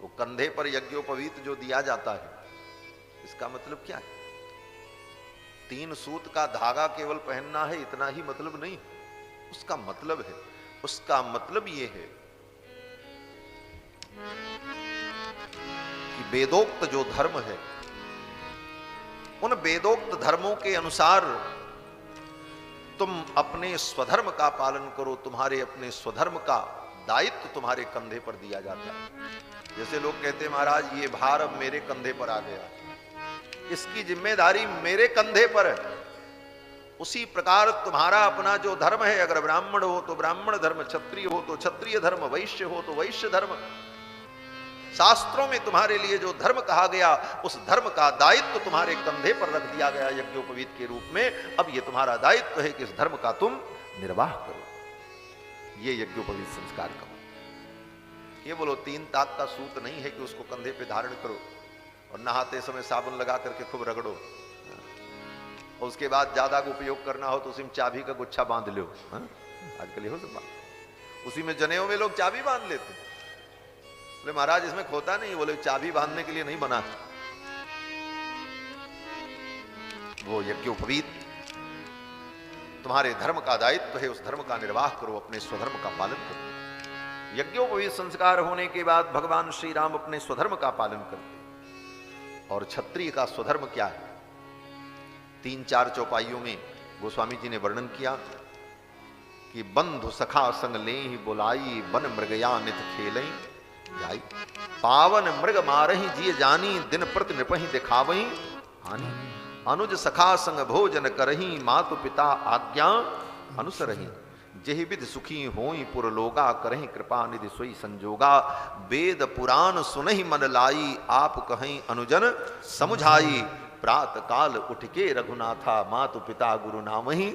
वो कंधे पर यज्ञोपवीत जो दिया जाता है, इसका मतलब क्या है? 3 सूत का धागा केवल पहनना है, इतना ही मतलब नहीं। उसका मतलब है, उसका मतलब ये है कि वेदोक्त जो धर्म है, उन वेदोक्त धर्मों के अनुसार तुम अपने स्वधर्म का पालन करो। तुम्हारे अपने स्वधर्म का दायित्व तुम्हारे कंधे पर दिया जाता है। जैसे लोग कहते महाराज ये भार अब मेरे कंधे पर आ गया, इसकी जिम्मेदारी मेरे कंधे पर है। उसी प्रकार तुम्हारा अपना जो धर्म है, अगर ब्राह्मण हो तो ब्राह्मण धर्म, क्षत्रिय हो तो क्षत्रिय धर्म, वैश्य हो तो वैश्य धर्म, शास्त्रों में तुम्हारे लिए जो धर्म कहा गया, उस धर्म का दायित्व तुम्हारे कंधे पर रख दिया गया यज्ञोपवीत के रूप में। अब ये तुम्हारा दायित्व है कि इस धर्म का तुम निर्वाह करो। ये यज्ञोपवीत संस्कार का ये बोलो 3 ताक का सूत नहीं है कि उसको कंधे पे धारण करो और नहाते समय साबुन लगा करके खूब रगड़ो, और उसके बाद ज्यादा का उपयोग करना हो तो उसी में चाबी का गुच्छा बांध लो। आजकल हो सब, उसी में जनेऊ में लोग चाबी बांध लेते। बोले महाराज इसमें खोता नहीं, बोले चाबी बांधने के लिए नहीं बना। वो यज्ञोपवीत तुम्हारे धर्म का दायित्व है, उस धर्म का निर्वाह करो, अपने स्वधर्म का पालन करो। यज्ञोपवीत संस्कार होने के बाद भगवान श्री राम अपने स्वधर्म का पालन करते। और क्षत्रिय का स्वधर्म क्या है? 3-4 चौपाइयों में गोस्वामी जी ने वर्णन किया कि बंधु सखा संग लेहि बुलाई, बन मृगया नित खेलई जाई, पावन मृग मारहि जिय जानी, दिन प्रति नृपहि दिखावई हानि, अनुज सखा संग भोजन करही, मातु पिता आज्ञा अनुसरही, जेहि विध सुखी होई पुरलोगा, करहि कृपा निधि सोई संजोगा, वेद पुराण सुनहि मन लाई, आप कहीं अनुजन समुझाई, प्रात काल उठ के रघुनाथा, मातु पिता गुरु नामहि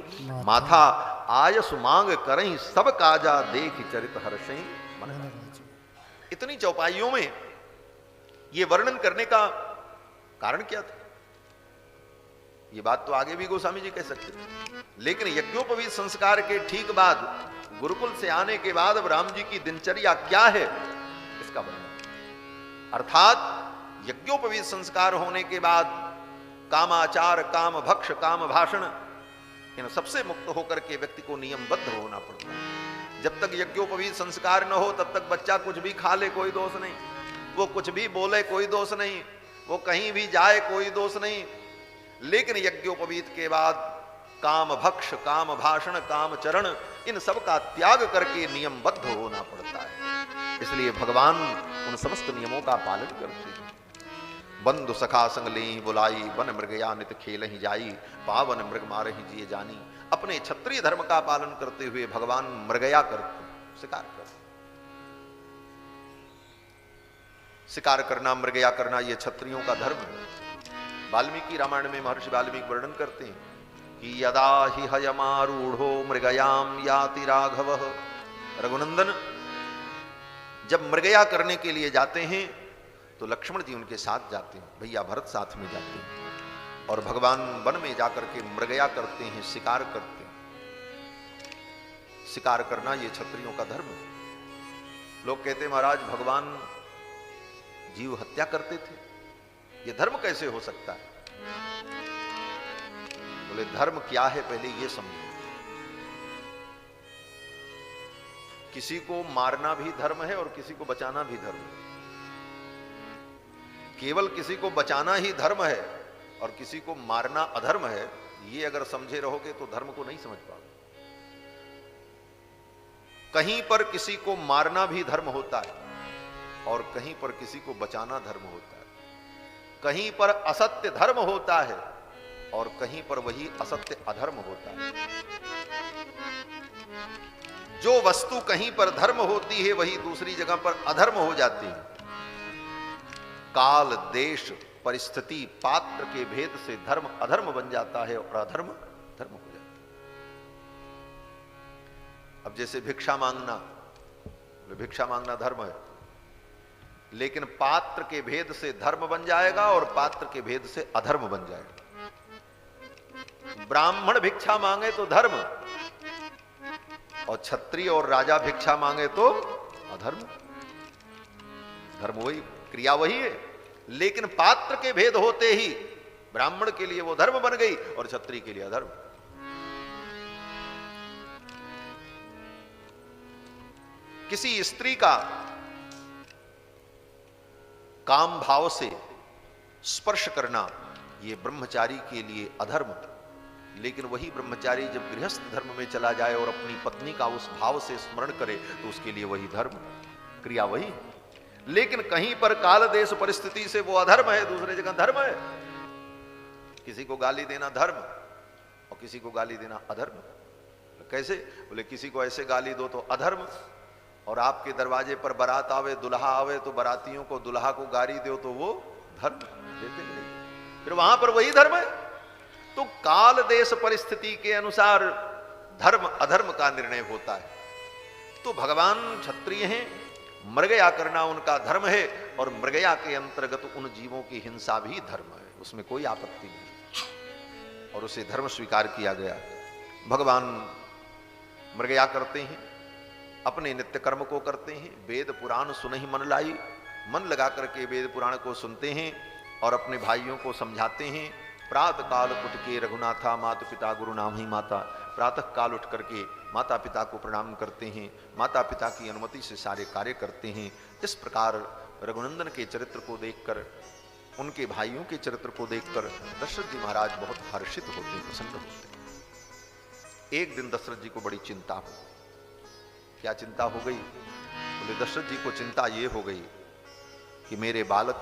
माथा, आयस मांग करहि सब काजा, देख चरित हर्षहि मन। इतनी चौपाइयों में ये वर्णन करने का कारण क्या था? ये बात तो आगे भी गोस्वामी जी कह सकते थे, लेकिन यज्ञोपवीत संस्कार के ठीक बाद, गुरुकुल से आने के बाद अब राम जी की दिनचर्या क्या है, इसका वर्णन। अर्थात यज्ञोपवीत संस्कार होने के बाद कामाचार, काम भक्ष, काम भाषण, इन सबसे मुक्त होकर के व्यक्ति को नियमबद्ध होना पड़ता है। जब तक यज्ञोपवीत संस्कार न हो तब तक बच्चा कुछ भी खा ले कोई दोष नहीं, वो कुछ भी बोले कोई दोष नहीं, वो कहीं भी जाए कोई दोष नहीं। लेकिन यज्ञोपवीत के बाद काम भक्ष, काम भाषण, काम चरण, इन सब का त्याग करके नियमबद्ध होना पड़ता है। इसलिए भगवान उन समस्त नियमों का पालन करते हैं। बंधु सखा संग लेहि बुलाई, बन मृगया नित खेलहि जाई, पावन मृग मारहि जिय जानी। अपने क्षत्रिय धर्म का पालन करते हुए भगवान मृगया करते, शिकार करते। शिकार करना, मृगया करना, यह क्षत्रियों का धर्म है। वाल्मीकि रामायण में महर्षि वाल्मीकि वर्णन करते हैं कि यदा हि हयमारूढ़ो मृगयाम याति राघव, रघुनंदन जब मृगया करने के लिए जाते हैं तो लक्ष्मण जी उनके साथ जाते हैं, भैया भरत साथ में जाते हैं, और भगवान वन में जाकर के मृगया करते हैं, शिकार करते हैं। शिकार करना ये क्षत्रियों का धर्म है। लोग कहते हैं महाराज भगवान जीव हत्या करते थे, ये धर्म कैसे हो सकता है? बोले धर्म क्या है पहले ये समझो। किसी को मारना भी धर्म है और किसी को बचाना भी धर्म है। केवल किसी को बचाना ही धर्म है और किसी को मारना अधर्म है, ये अगर समझे रहोगे तो धर्म को नहीं समझ पाओगे। कहीं पर किसी को मारना भी धर्म होता है और कहीं पर किसी को बचाना धर्म होता है। कहीं पर असत्य धर्म होता है और कहीं पर वही असत्य अधर्म होता है। जो वस्तु कहीं पर धर्म होती है वही दूसरी जगह पर अधर्म हो जाती है। काल, देश, परिस्थिति, पात्र के भेद से धर्म अधर्म बन जाता है और अधर्म धर्म हो जाता है। अब जैसे भिक्षा मांगना, भिक्षा मांगना धर्म है, लेकिन पात्र के भेद से धर्म बन जाएगा और पात्र के भेद से अधर्म बन जाएगा। ब्राह्मण भिक्षा मांगे तो धर्म, और क्षत्रिय और राजा भिक्षा मांगे तो अधर्म। धर्म वही, क्रिया वही है, लेकिन पात्र के भेद होते ही ब्राह्मण के लिए वो धर्म बन गई और क्षत्रिय के लिए अधर्म। किसी स्त्री का काम भाव से स्पर्श करना ये ब्रह्मचारी के लिए अधर्म, लेकिन वही ब्रह्मचारी जब गृहस्थ धर्म में चला जाए और अपनी पत्नी का उस भाव से स्मरण करे तो उसके लिए वही धर्म, क्रिया वही। लेकिन कहीं पर काल देश परिस्थिति से वो अधर्म है, दूसरे जगह धर्म है। किसी को गाली देना धर्म और किसी को गाली देना अधर्म। कैसे? बोले किसी को ऐसे गाली दो तो अधर्म, और आपके दरवाजे पर बारात आवे, दुल्हा आवे तो बारातियों को, दुल्हा को गाली दो तो वो धर्म। देते नहीं, फिर वहां पर वही धर्म है। तो काल देश परिस्थिति के अनुसार धर्म अधर्म का निर्णय होता है। तो भगवान क्षत्रिय हैं, मृगया करना उनका धर्म है, और मृगया के अंतर्गत उन जीवों की हिंसा भी धर्म है, उसमें कोई आपत्ति नहीं, और उसे धर्म स्वीकार किया गया। भगवान मृगया करते हैं, अपने नित्य कर्म को करते हैं, वेद पुराण सुनहि मन लाई, मन लगा करके वेद पुराण को सुनते हैं और अपने भाइयों को समझाते हैं। प्रातः काल उठ के रघुनाथा माता पिता गुरु नाम ही माता, प्रातः काल उठ करके माता पिता को प्रणाम करते हैं, माता पिता की अनुमति से सारे कार्य करते हैं। इस प्रकार रघुनंदन के चरित्र को देखकर, उनके भाइयों के चरित्र को देखकर दशरथ जी महाराज बहुत हर्षित होते, प्रसन्न होते। एक दिन दशरथ जी को बड़ी चिंता हो। क्या चिंता हो गई? बोले दशरथ जी को चिंता ये हो गई कि मेरे बालक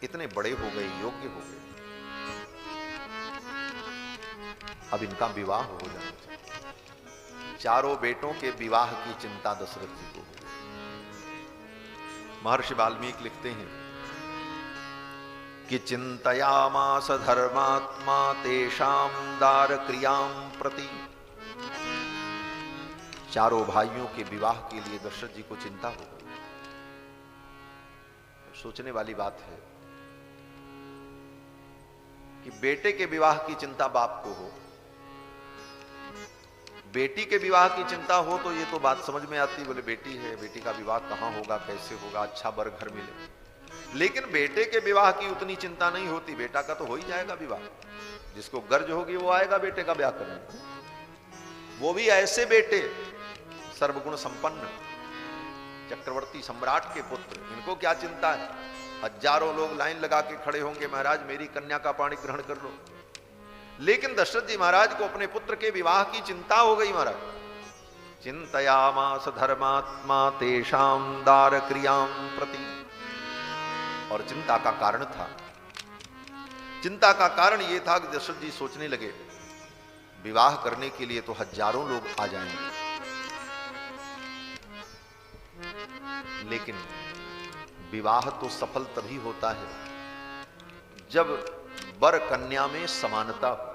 इतने बड़े हो गए, योग्य हो गए, अब इनका विवाह हो जाना चाहिए। चारों बेटों के विवाह की चिंता दशरथ जी को। महर्षि वाल्मीकि लिखते हैं कि चिंतयामास धर्मात्मा तेषां दार क्रियां प्रति। चारों भाइयों के विवाह के लिए दशरथ जी को चिंता हो गई। सोचने वाली बात है कि बेटे के विवाह की चिंता बाप को हो, बेटी के विवाह की चिंता हो तो ये तो बात समझ में आती, बोले बेटी है, बेटी का विवाह कहां होगा, कैसे होगा, अच्छा वर घर मिले। लेकिन बेटे के विवाह की उतनी चिंता नहीं होती। बेटा का तो हो ही जाएगा विवाह, जिसको गर्ज होगी वो आएगा बेटे का ब्याह करने, वो भी ऐसे बेटे सर्वगुण संपन्न चक्रवर्ती सम्राट के पुत्र। इनको क्या चिंता है? हजारों लोग लाइन लगा के खड़े होंगे, महाराज मेरी कन्या का पाणी ग्रहण कर लो। लेकिन दशरथ जी महाराज को अपने पुत्र के विवाह की चिंता हो गई। महाराज चिंतयामास धर्मात्मा तेषां दार क्रियां प्रति। और चिंता का कारण था, चिंता का कारण यह था कि दशरथ जी सोचने लगे विवाह करने के लिए तो हजारों लोग आ जाएंगे, लेकिन विवाह तो सफल तभी होता है जब वर कन्या में समानता हो,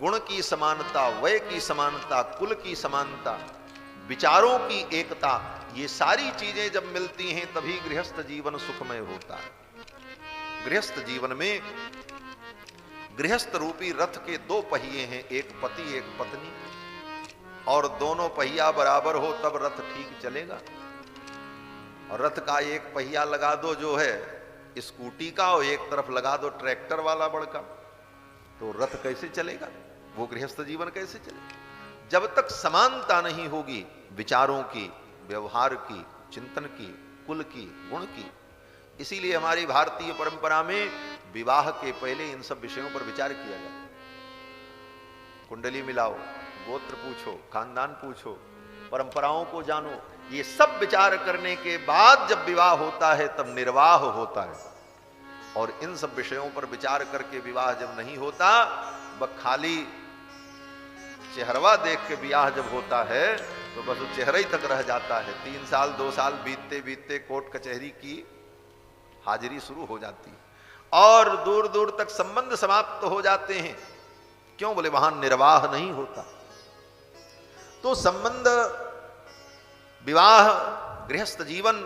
गुण की समानता, वय की समानता, कुल की समानता, विचारों की एकता, ये सारी चीजें जब मिलती हैं तभी गृहस्थ जीवन सुखमय होता है। गृहस्थ जीवन में गृहस्थ रूपी रथ के दो पहिए हैं, एक पति एक पत्नी, और दोनों पहिया बराबर हो तब रथ ठीक चलेगा। और रथ का एक पहिया लगा दो जो है स्कूटी का, और एक तरफ लगा दो ट्रैक्टर वाला बड़का, तो रथ कैसे चलेगा? वो गृहस्थ जीवन कैसे चलेगा? जब तक समानता नहीं होगी विचारों की, व्यवहार की, चिंतन की, कुल की, गुण की। इसीलिए हमारी भारतीय परंपरा में विवाह के पहले इन सब विषयों पर विचार किया जाता है। कुंडली मिलाओ, गोत्र पूछो, खानदान पूछो, परंपराओं को जानो। ये सब विचार करने के बाद जब विवाह होता है तब निर्वाह होता है। और इन सब विषयों पर विचार करके विवाह जब नहीं होता, वह खाली चेहरवा देख के विवाह जब होता है तो बस वो चेहरा ही तक रह जाता है। 3 साल 2 साल बीतते बीतते कोर्ट कचहरी की हाजिरी शुरू हो जाती है और दूर दूर तक संबंध समाप्त हो जाते हैं। क्यों? बोले वहां निर्वाह नहीं होता। तो संबंध, विवाह, गृहस्थ जीवन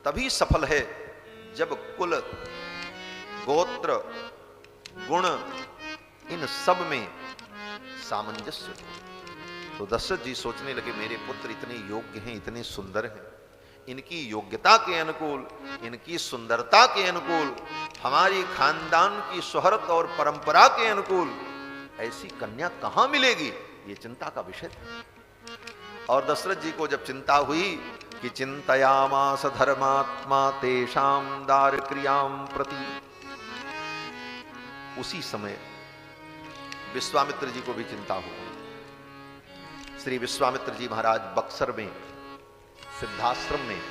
तभी सफल है जब कुल, गोत्र, गुण, इन सब में सामंजस्य हो। तो दशरथ जी सोचने लगे मेरे पुत्र इतने योग्य हैं, इतने सुंदर हैं, इनकी योग्यता के अनुकूल, इनकी सुंदरता के अनुकूल, हमारी खानदान की शोहरत और परंपरा के अनुकूल ऐसी कन्या कहां मिलेगी, ये चिंता का विषय था। और दशरथ जी को जब चिंता हुई कि चिंतयामास धर्मात्मा तेषाम दार क्रियाम प्रति, उसी समय विश्वामित्र जी को भी चिंता हुई। श्री विश्वामित्र जी महाराज बक्सर में सिद्धाश्रम में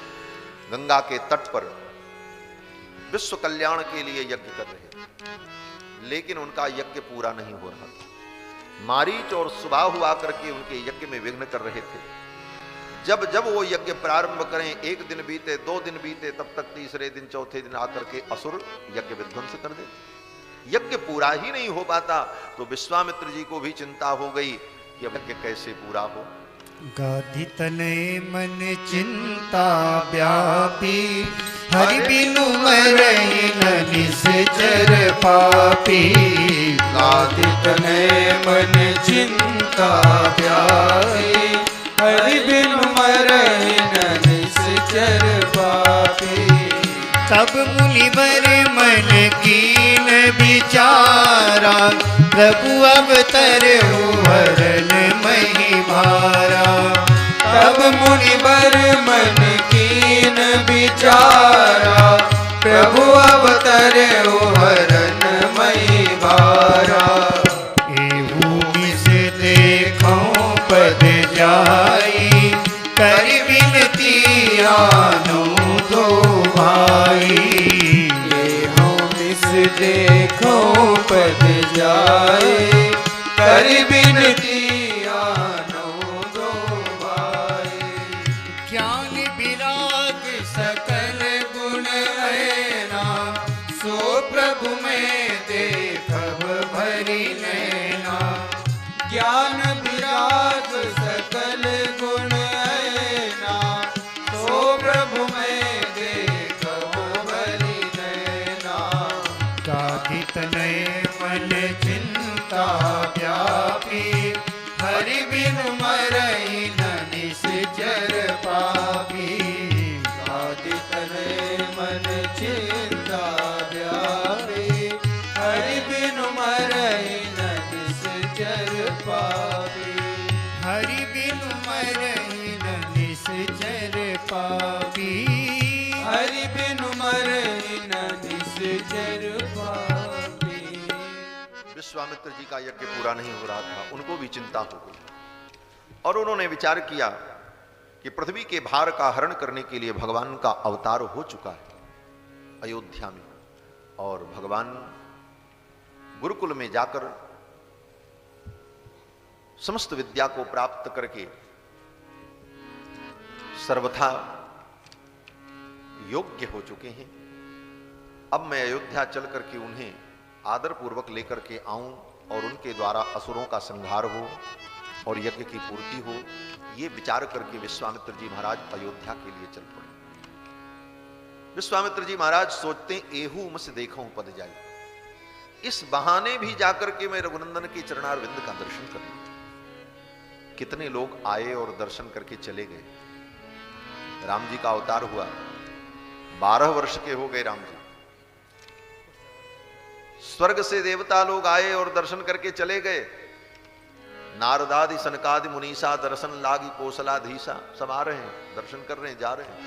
गंगा के तट पर विश्व कल्याण के लिए यज्ञ कर रहे थे, लेकिन उनका यज्ञ पूरा नहीं हो रहा था। मारीच और सुबाह हुआ करके उनके यज्ञ में विघ्न कर रहे थे। जब जब वो यज्ञ प्रारंभ करें, एक दिन बीते, 2 दिन बीते, तब तक तीसरे दिन चौथे दिन आकर के असुर यज्ञ विध्वंस कर देते। यज्ञ पूरा ही नहीं हो पाता। तो विश्वामित्र जी को भी चिंता हो गई कि अब यज्ञ कैसे पूरा हो। गाधि तनय मन चिंता व्यापी, हरि बिनु मरहि न निश्चर पापी। गाधि तनय मन चिंता व्यापी, हरि बिनु मरहि न निश्चर पापी। तब मुनिवर मन कीन विचारा, प्रभु अवतरे हरन मही भारा। तब मुनिवर मन कीन विचारा, प्रभु अवतरे हरन मही भारा। एहू मिस देखो पद जाई, कर बिनती आनो दो भाई। देखो पद जाए, कर बिनती आनो दो भाई। ज्ञान विराग सकल गुण ऐना, सो प्रभु में देखब भरी नैना। ज्ञान विराग सकल गुण ऐना, सो प्रभु में देखब भरी नैना। गाधि तनय मन चिंता व्यापी, हरि बिनु मरहि न निश्चर पापी। गाधि तनय मन चिंता व्यापी, हरि बिनु मरहि न निश्चर पापी। हरि बिनु मरहि न निश्चर पापी। हरि बिनु मरहि न निश्चर पापी। विश्वामित्र जी का यज्ञ पूरा नहीं हो रहा था, उनको भी चिंता हो गई और उन्होंने विचार किया कि पृथ्वी के भार का हरण करने के लिए भगवान का अवतार हो चुका है अयोध्या में, और भगवान गुरुकुल में जाकर समस्त विद्या को प्राप्त करके सर्वथा योग्य हो चुके हैं। अब मैं अयोध्या चल करके उन्हें आदर पूर्वक लेकर के आऊं और उनके द्वारा असुरों का संहार हो और यज्ञ की पूर्ति हो, ये विचार करके विश्वामित्र जी महाराज अयोध्या के लिए चल पड़े। विश्वामित्र जी महाराज सोचते, एहू मस देखूं पद जाई, इस बहाने भी जाकर के मैं रघुनंदन के चरणारविंद का दर्शन कर लूं। कितने लोग आए और दर्शन करके चले गए। राम जी का अवतार हुआ, 12 वर्ष के हो गए राम जी। स्वर्ग से देवता लोग आए और दर्शन करके चले गए। नारदादि सनकादि मुनीसा दर्शन लागी कौशलाधीशा, सब आ रहे हैं, दर्शन कर रहे हैं, जा रहे हैं।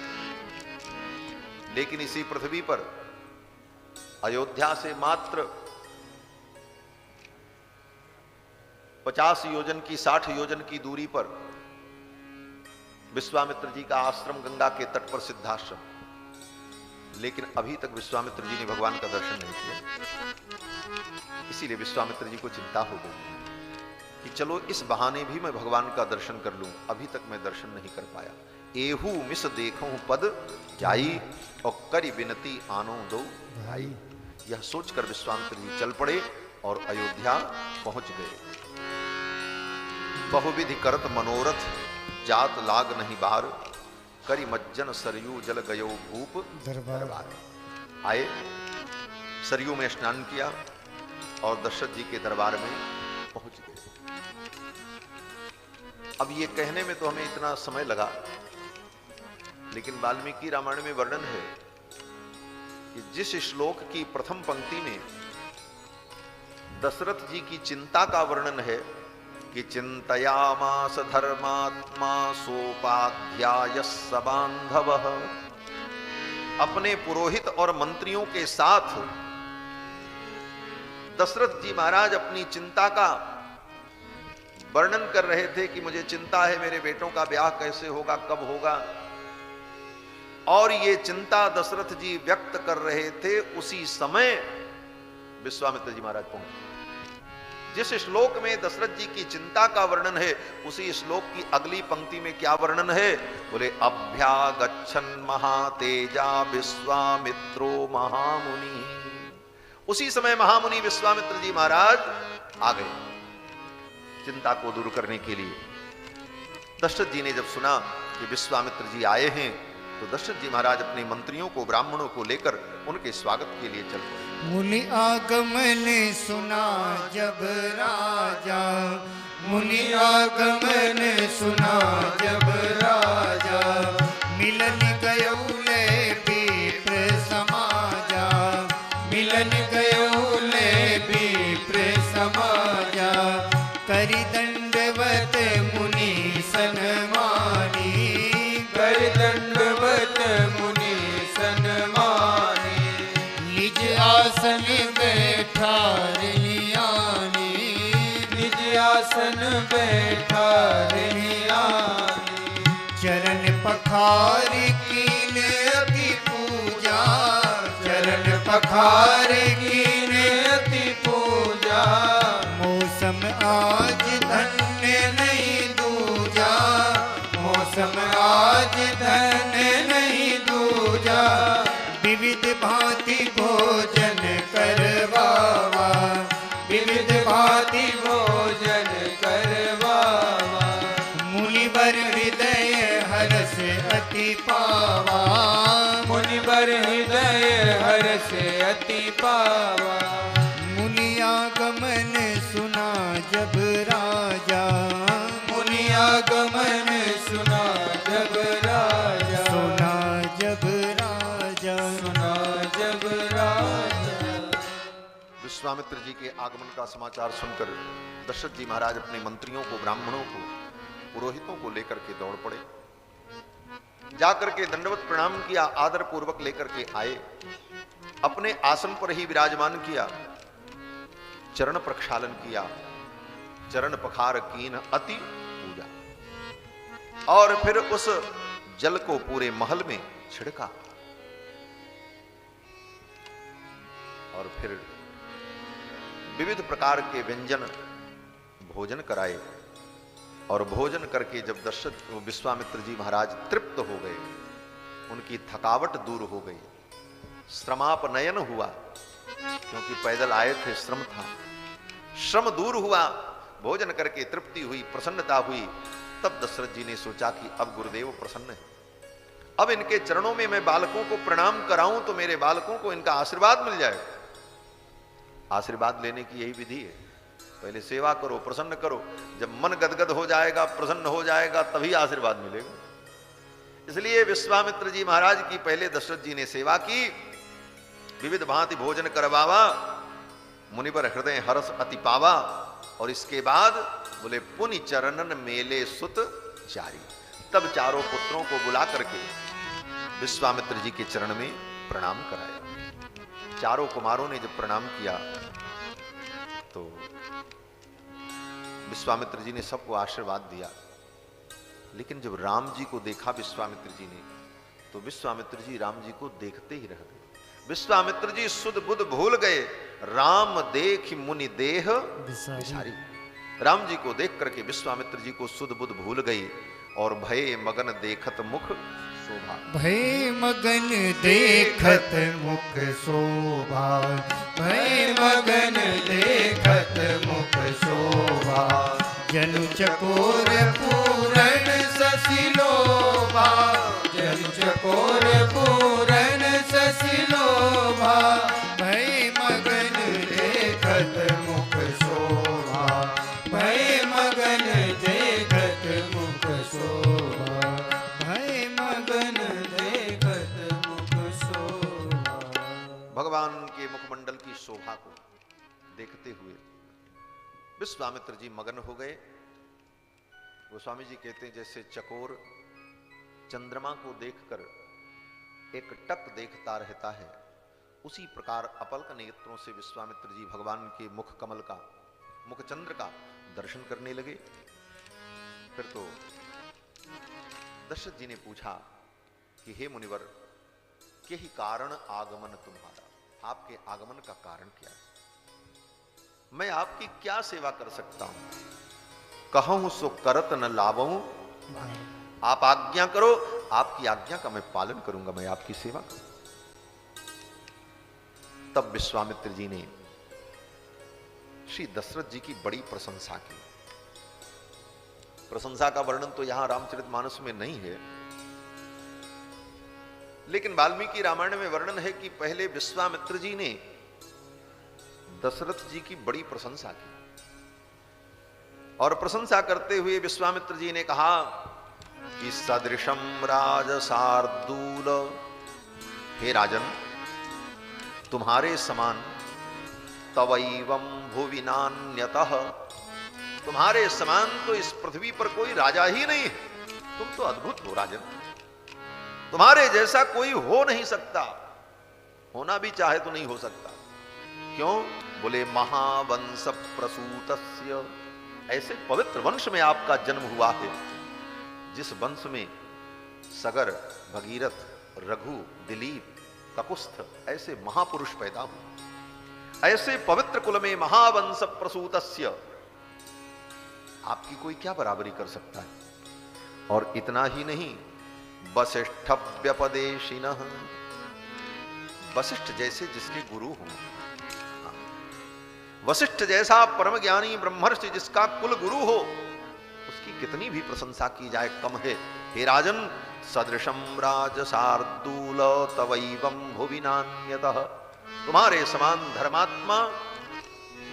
लेकिन इसी पृथ्वी पर अयोध्या से मात्र 50 योजन की 60 योजन की दूरी पर विश्वामित्र जी का आश्रम, गंगा के तट पर सिद्धाश्रम। लेकिन अभी तक विश्वामित्र जी ने भगवान का दर्शन नहीं किया। इसीलिए विश्वामित्र जी को चिंता हो गई कि चलो इस बहाने भी मैं भगवान का दर्शन कर लूं, अभी तक मैं दर्शन नहीं कर पाया। एहू मिस देखूं पद जाई, और करी विनती आनो दो भाई। यह सोचकर विश्वामित्र जी चल पड़े और अयोध्या पहुंच गए। बहुविधि करत मनोरथ, जात लाग नहीं बार, करी मज्जन सरयू जल गयो भूप दरबार। आए, सरयू में स्नान किया और दशरथ जी के दरबार में पहुंच गए। अब ये कहने में तो हमें इतना समय लगा, लेकिन वाल्मीकि रामायण में वर्णन है कि जिस श्लोक की प्रथम पंक्ति में दशरथ जी की चिंता का वर्णन है कि चिंतयामास धर्मात्मा सोपाध्याय सबांधव, अपने पुरोहित और मंत्रियों के साथ दशरथ जी महाराज अपनी चिंता का वर्णन कर रहे थे कि मुझे चिंता है मेरे बेटों का ब्याह कैसे होगा, कब होगा। और ये चिंता दशरथ जी व्यक्त कर रहे थे, उसी समय विश्वामित्र जी महाराज पहुंचे। जिस श्लोक में दशरथ जी की चिंता का वर्णन है, उसी श्लोक की अगली पंक्ति में क्या वर्णन है? बोले अभ्यागच्छन् महातेजा विश्वामित्रो महामुनि। उसी समय महामुनि विश्वामित्र जी महाराज आ गए चिंता को दूर करने के लिए। दशरथ जी ने जब सुना कि विश्वामित्र जी आए हैं, तो दशरथ जी महाराज अपने मंत्रियों को, ब्राह्मणों को लेकर उनके स्वागत के लिए चल पड़े। मुनि आगमन सुना जब राजा, मुनि आगमन सुना जब राजा, मिलन गयौले विप्र समाजा, मिलन गयौले विप्र समाजा, करि दंडवत मुनि सन्मानी, करि दंडवत मुनि सन्मानी, निज आसन बैठारनियानी, निज आसन बैठारनियानी, चरण पखार कीन अति पूजा, चरण पखार कीन अति पूजा, मौसम आज धन्य नहीं दूजा, मौसम आज धन्य नहीं दूजा, विविध भांति भोजन करवावा, विविध भांति भोजन करवावा, मुनिवर हृदय हरस अति पावा, मुनिवर हृदय हर्ष अति पावा, मुनि आगमन सुना जब राजा, मुनि आगमन सुना जब राजा, सुना जब राजा, सुना जब राजा। विश्वामित्र जी के आगमन का समाचार सुनकर दशरथ जी महाराज अपने मंत्रियों को, ब्राह्मणों को, पुरोहितों को लेकर के दौड़ पड़े। जाकर के दंडवत प्रणाम किया, आदर पूर्वक लेकर के आए, अपने आसन पर ही विराजमान किया, चरण प्रक्षालन किया, चरण पखार कीन अति पूजा, और फिर उस जल को पूरे महल में छिड़का, और फिर विविध प्रकार के व्यंजन भोजन कराए। और भोजन करके जब दशरथ विश्वामित्र जी महाराज तृप्त हो गए, उनकी थकावट दूर हो गई, श्रमापनयन हुआ, क्योंकि पैदल आए थे, श्रम था, श्रम दूर हुआ, भोजन करके तृप्ति हुई, प्रसन्नता हुई। तब दशरथ जी ने सोचा कि अब गुरुदेव प्रसन्न है, अब इनके चरणों में मैं बालकों को प्रणाम कराऊं तो मेरे बालकों को इनका आशीर्वाद मिल जाएगा। आशीर्वाद लेने की यही विधि है, पहले सेवा करो, प्रसन्न करो, जब मन गदगद हो जाएगा, प्रसन्न हो जाएगा, तभी आशीर्वाद मिलेगा। इसलिए विश्वामित्र जी महाराज की पहले दशरथ जी ने सेवा की, विविध भांति भोजन करवावा, मुनिवर हृदय हरस अति पावा, और इसके बाद बोले पुनि चरणन मेले सुत चारी। तब चारों पुत्रों को बुला करके विश्वामित्र जी के चरण में प्रणाम कराया। चारों कुमारों ने जब प्रणाम किया तो विश्वामित्र जी ने सबको आशीर्वाद दिया। लेकिन जब राम जी को देखा विश्वामित्र जी ने, तो विश्वामित्र जी राम जी को देखते ही रह गए। विश्वामित्र जी सुध बुध भूल गए, राम देख मुनि देह विसारी। राम जी को देख करके विश्वामित्र जी को सुध बुध भूल गई, और भय मगन देखत मुख शोभा। भय मगन देखत मुख शोभा, भय मगन देखत मुख शोभा, जनु चकोर पूरण ससिलोभा, जनु चकोर पूरण ससिलोभा, भय मगन देखत मुख शोभा, भय मगन देखत मुख शोभा, भय मगन विश्वामित्र जी मगन हो गए। गोस्वामी जी कहते हैं जैसे चकोर चंद्रमा को देखकर एक टक देखता रहता है, उसी प्रकार अपलक नेत्रों से विश्वामित्र जी भगवान के मुख कमल का, मुख चंद्र का दर्शन करने लगे। फिर तो दशरथ जी ने पूछा कि हे मुनिवर, के ही कारण आगमन तुम्हारा, आपके आगमन का कारण क्या है? मैं आपकी क्या सेवा कर सकता हूं? कहूं सो करत न लावऊं, आप आज्ञा करो, आपकी आज्ञा का मैं पालन करूंगा, मैं आपकी सेवा करूंगा। तब विश्वामित्र जी ने श्री दशरथ जी की बड़ी प्रशंसा की। प्रशंसा का वर्णन तो यहां रामचरितमानस में नहीं है, लेकिन वाल्मीकि रामायण में वर्णन है कि पहले विश्वामित्र जी ने दशरथ जी की बड़ी प्रशंसा की, और प्रशंसा करते हुए विश्वामित्र जी ने कहा कि सदृशम राजसार्दूल, हे राजन, तुम्हारे समान तवैवं भुवि नान्यतः, तुम्हारे समान तो इस पृथ्वी पर कोई राजा ही नहीं है। तुम तो अद्भुत हो राजन, तुम्हारे जैसा कोई हो नहीं सकता, होना भी चाहे तो नहीं हो सकता। क्यों? बोले महावंश प्रसूतस्य, ऐसे पवित्र वंश में आपका जन्म हुआ है, जिस वंश में सगर, भगीरथ, रघु, दिलीप, ककुस्थ ऐसे महापुरुष पैदा हुए। ऐसे पवित्र कुल में महावंश प्रसूतस्य, आपकी कोई क्या बराबरी कर सकता है? और इतना ही नहीं, वसिष्ठ व्यपदेशिनः, वशिष्ठ जैसे जिसके गुरु हों, वशिष्ठ जैसा परम ज्ञानी ब्रह्मर्षि जिसका कुल गुरु हो, उसकी कितनी भी प्रशंसा की जाए कम है। हे राजन, सदृशम राजसार्दूल तवैवं भुवि नान्यतः, तुम्हारे समान धर्मात्मा,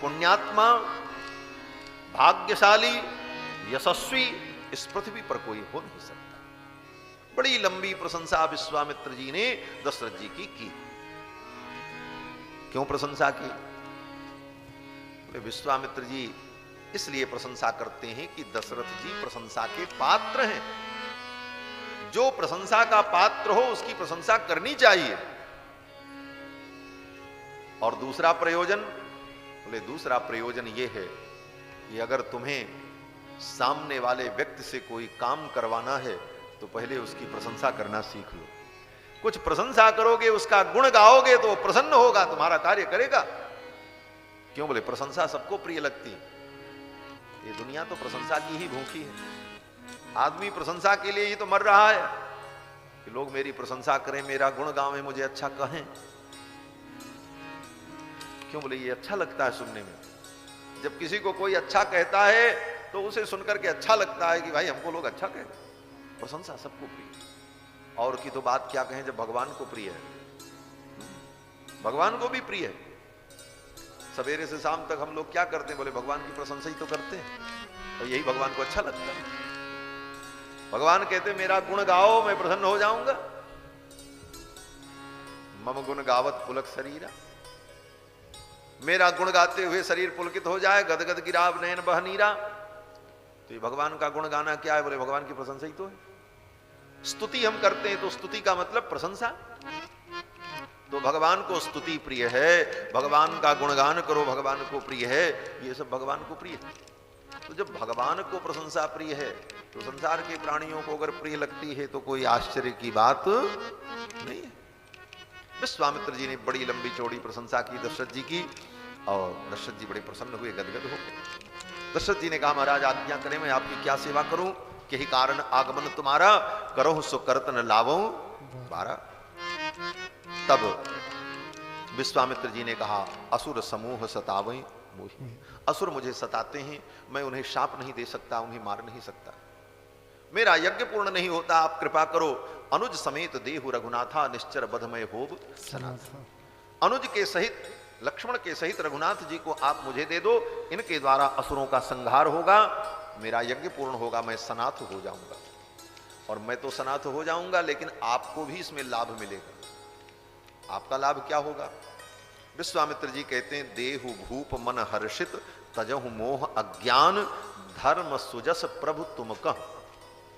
पुण्यात्मा, भाग्यशाली, यशस्वी इस पृथ्वी पर कोई हो नहीं सकता। बड़ी लंबी प्रशंसा विश्वामित्र जी ने दशरथ जी की। क्यों प्रशंसा की? विश्वामित्र जी इसलिए प्रशंसा करते हैं कि दशरथ जी प्रशंसा के पात्र हैं। जो प्रशंसा का पात्र हो उसकी प्रशंसा करनी चाहिए। और दूसरा प्रयोजन, बोले दूसरा प्रयोजन यह है कि अगर तुम्हें सामने वाले व्यक्ति से कोई काम करवाना है तो पहले उसकी प्रशंसा करना सीख लो। कुछ प्रशंसा करोगे, उसका गुण गाओगे तो प्रसन्न होगा, तुम्हारा कार्य करेगा। क्यों? बोले प्रशंसा सबको प्रिय लगती है। ये दुनिया तो प्रशंसा की ही भूखी है। आदमी प्रशंसा के लिए ही तो मर रहा है कि लोग मेरी प्रशंसा करें, मेरा गुण गावें, मुझे अच्छा कहें। क्यों? बोले ये अच्छा लगता है सुनने में। जब किसी को कोई अच्छा कहता है तो उसे सुनकर के अच्छा लगता है कि भाई हमको लोग अच्छा कहते हैं। प्रशंसा सबको प्रिय। और की तो बात क्या कहें जब भगवान को प्रिय है, भगवान को भी प्रिय है। सवेरे से शाम तक हम लोग क्या करते हैं? बोले भगवान की प्रशंसा ही तो करते हैं, और यही भगवान को अच्छा लगता है। भगवान कहते मेरा गुण गाओ, मैं प्रसन्न हो जाऊंगा। मम गुण गावत पुलक शरीरा, मेरा गुण गाते हुए शरीर पुलकित हो जाए। गदगद गिराव नयन बह नीरा। तो ये भगवान का गुण गाना क्या है? बोले भगवान की प्रशंसा ही तो है। स्तुति हम करते हैं तो स्तुति का मतलब प्रशंसा। तो भगवान को स्तुति प्रिय है, भगवान का गुणगान करो, भगवान को प्रिय है, ये सब भगवान को प्रिय है। तो जब भगवान को प्रशंसा प्रिय है तो संसार के प्राणियों को अगर प्रिय लगती है तो कोई आश्चर्य की बात नहीं है। विश्वामित्र जी ने बड़ी लंबी चौड़ी प्रशंसा की दशरथ जी की, और दशरथ जी बड़े प्रसन्न हुए, गदगद हो गए। दशरथ जी ने कहा महाराज आज्ञा करें, मैं आपकी क्या सेवा करूं? कि ही कारण आगमन तुम्हारा, करो सो करत न लावो बारा। तब विश्वामित्र जी ने कहा असुर समूह सतावें मोहि, असुर मुझे सताते हैं, मैं उन्हें शाप नहीं दे सकता, उन्हें मार नहीं सकता, मेरा यज्ञ पूर्ण नहीं होता, आप कृपा करो। अनुज समेत देहु रघुनाथा, निश्चर बधमय होब सनाथ। अनुज के सहित, लक्ष्मण के सहित रघुनाथ जी को आप मुझे दे दो, इनके द्वारा असुरों का संहार होगा, मेरा यज्ञ पूर्ण होगा, मैं सनाथ हो जाऊंगा। और मैं तो सनाथ हो जाऊंगा, लेकिन आपको भी इसमें लाभ मिलेगा। आपका लाभ क्या होगा? विश्वामित्र जी कहते हैं देहु भूप मन हर्षित, तजहु मोह अज्ञान धर्म सुजस प्रभु तुम कह।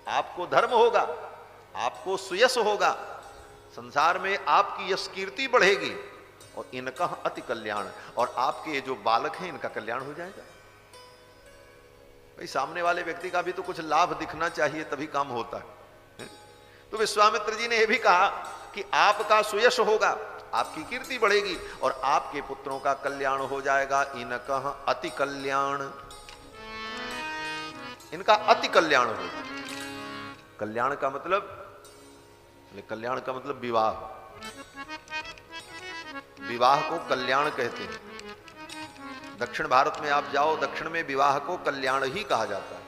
आपको धर्म होगा, आपको सुयस होगा, संसार में आपकी यश कीर्ति बढ़ेगी, और इनका अति कल्याण, और आपके ये जो बालक हैं इनका कल्याण हो जाएगा। भाई सामने वाले व्यक्ति का भी तो कुछ लाभ दिखना चाहिए, तभी काम होता है। तो विश्वामित्र जी ने यह भी कहा कि आपका सुयश होगा, आपकी कीर्ति बढ़ेगी, और आपके पुत्रों का कल्याण हो जाएगा। इनका अति कल्याण, इनका अति कल्याण होगा। कल्याण का मतलब, कल्याण का मतलब विवाह, विवाह को कल्याण कहते हैं। दक्षिण भारत में आप जाओ, दक्षिण में विवाह को कल्याण ही कहा जाता है।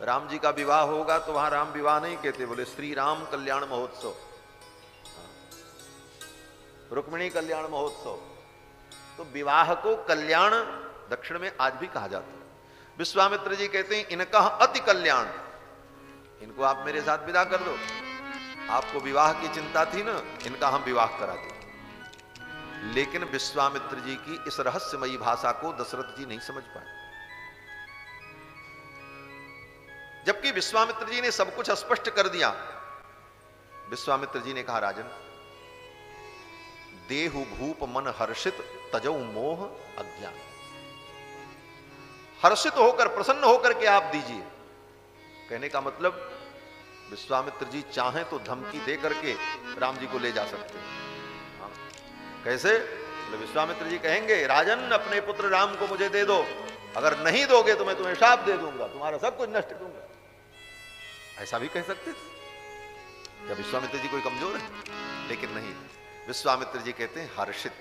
राम जी का विवाह होगा तो वहां राम विवाह नहीं कहते, बोले श्री राम कल्याण महोत्सव, रुक्मिणी कल्याण महोत्सव। तो विवाह को कल्याण दक्षिण में आज भी कहा जाता है। विश्वामित्र जी कहते हैं इनका अति कल्याण, इनको आप मेरे साथ विदा कर दो। आपको विवाह की चिंता थी ना, इनका हम विवाह करा दें। लेकिन विश्वामित्र जी की इस रहस्यमयी भाषा को दशरथ जी नहीं समझ पाए। जबकि विश्वामित्र जी ने सब कुछ स्पष्ट कर दिया। विश्वामित्र जी ने कहा राजन, देहु भूप मन हर्षित तजौ मोह अज्ञान। हर्षित होकर, प्रसन्न होकर के आप दीजिए। कहने का मतलब विश्वामित्र जी चाहें तो धमकी दे करके राम जी को ले जा सकते हैं। कैसे? तो विश्वामित्र जी कहेंगे राजन अपने पुत्र राम को मुझे दे दो, अगर नहीं दोगे तो मैं तुम्हें शाप दे दूंगा, तुम्हारा सब कुछ नष्ट करूंगा। ऐसा भी कह सकते थे। क्या विश्वामित्र जी कोई कमजोर है? लेकिन नहीं, विश्वामित्र जी कहते हैं हर्षित,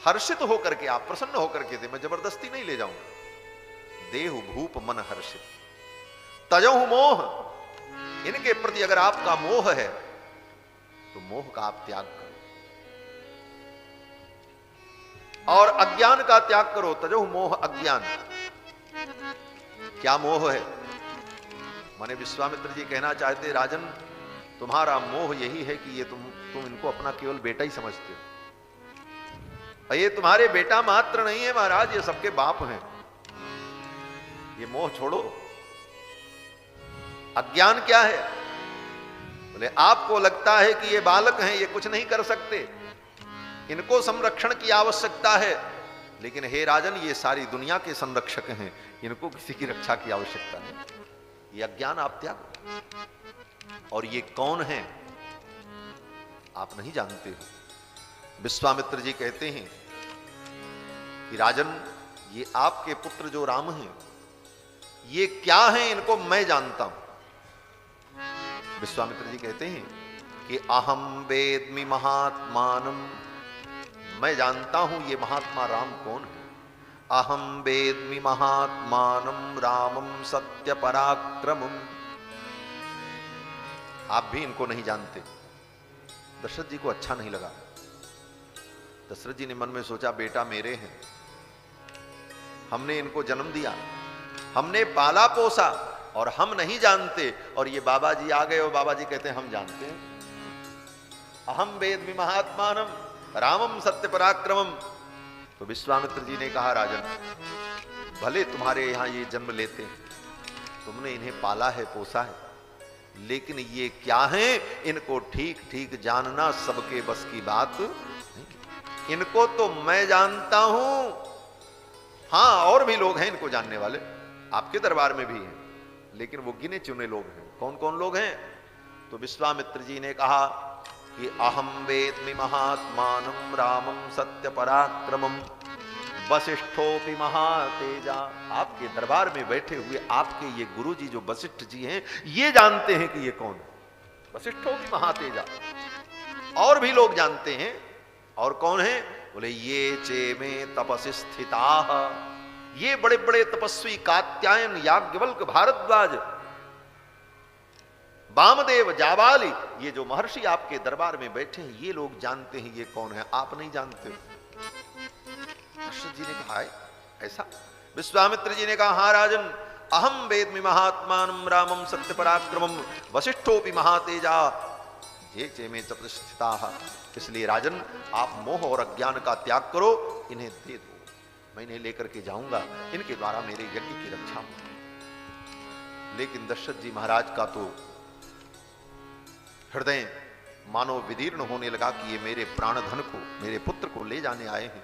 हर्षित होकर के आप, प्रसन्न होकर के दे, मैं जबरदस्ती नहीं ले जाऊंगा। देहु भूप मन हर्षित तजहु मोह, इनके प्रति अगर आपका मोह है तो मोह का आप त्याग करो, और अज्ञान का त्याग करो। तजहु मोह अज्ञान, क्या मोह है? माने विश्वामित्र जी कहना चाहते राजन तुम्हारा मोह यही है कि ये तुम इनको अपना केवल बेटा ही समझते हो। ये तुम्हारे बेटा मात्र नहीं है महाराज, ये सबके बाप हैं। ये मोह छोड़ो। अज्ञान क्या है? बोले आपको लगता है कि ये बालक हैं, ये कुछ नहीं कर सकते, इनको संरक्षण की आवश्यकता है। लेकिन हे राजन ये सारी दुनिया के संरक्षक हैं, इनको किसी की रक्षा की आवश्यकता नहीं। ये अज्ञान आप त्याग। और ये कौन है आप नहीं जानते हो। विश्वामित्र जी कहते हैं कि राजन ये आपके पुत्र जो राम हैं, ये क्या हैं इनको मैं जानता हूं। विश्वामित्र जी कहते हैं कि अहम वेद्मि महात्मानम, मैं जानता हूं ये महात्मा राम कौन है। अहम वेद्मि महात्मानम रामम सत्य पराक्रमम। आप भी इनको नहीं जानते। दशरथ जी को अच्छा नहीं लगा। दशरथ जी ने मन में सोचा बेटा मेरे हैं, हमने इनको जन्म दिया, हमने पाला पोसा, और हम नहीं जानते, और ये बाबा जी आ गए और बाबा जी कहते हैं हम जानते हैं। अहम वेद्मि महात्मानम रामम सत्य पराक्रमम। तो विश्वामित्र जी ने कहा राजन भले तुम्हारे यहां ये जन्म लेते हैं, तुमने इन्हें पाला है, पोसा है, लेकिन ये क्या हैं इनको ठीक ठीक जानना सबके बस की बात नहीं। इनको तो मैं जानता हूं, हां और भी लोग हैं इनको जानने वाले, आपके दरबार में भी हैं, लेकिन वो गिने चुने लोग हैं। कौन कौन लोग हैं? तो विश्वामित्र जी ने कहा कि अहम वेद्मि महात्मानम रामम सत्य पराक्रमम वसिष्ठोपि महातेजा। आपके दरबार में बैठे हुए आपके ये गुरु जी जो वशिष्ठ जी हैं, ये जानते हैं कि ये कौन है। वसिष्ठोपि महातेजा। और भी लोग जानते हैं। और कौन है? बोले ये चेमे तपसि स्थिताः, ये बड़े बड़े तपस्वी कात्यायन, याज्ञवल्क्य, भारद्वाज, वामदेव, जाबाली, ये जो महर्षि आपके दरबार में बैठे हैं, ये लोग जानते हैं ये कौन है, आप नहीं जानते हो। दशरथ जी ने कहा है ऐसा? विश्वामित्र जी ने कहा हाँ राजन, अहम वेद्मि महात्मानम रामम सत्य पराक्रमम वसिष्ठोपि महातेजा ये चेमे तपस्थिताः। इसलिए राजन आप मोह और अज्ञान का त्याग करो, इन्हें दे दो। मैं इन्हें लेकर के जाऊंगा, इनके द्वारा मेरे यज्ञ की रक्षा हो। लेकिन दशरथ जी महाराज का तो हृदय मानो विदीर्ण होने लगा कि ये मेरे प्राणधन को, मेरे पुत्र को ले जाने आए हैं।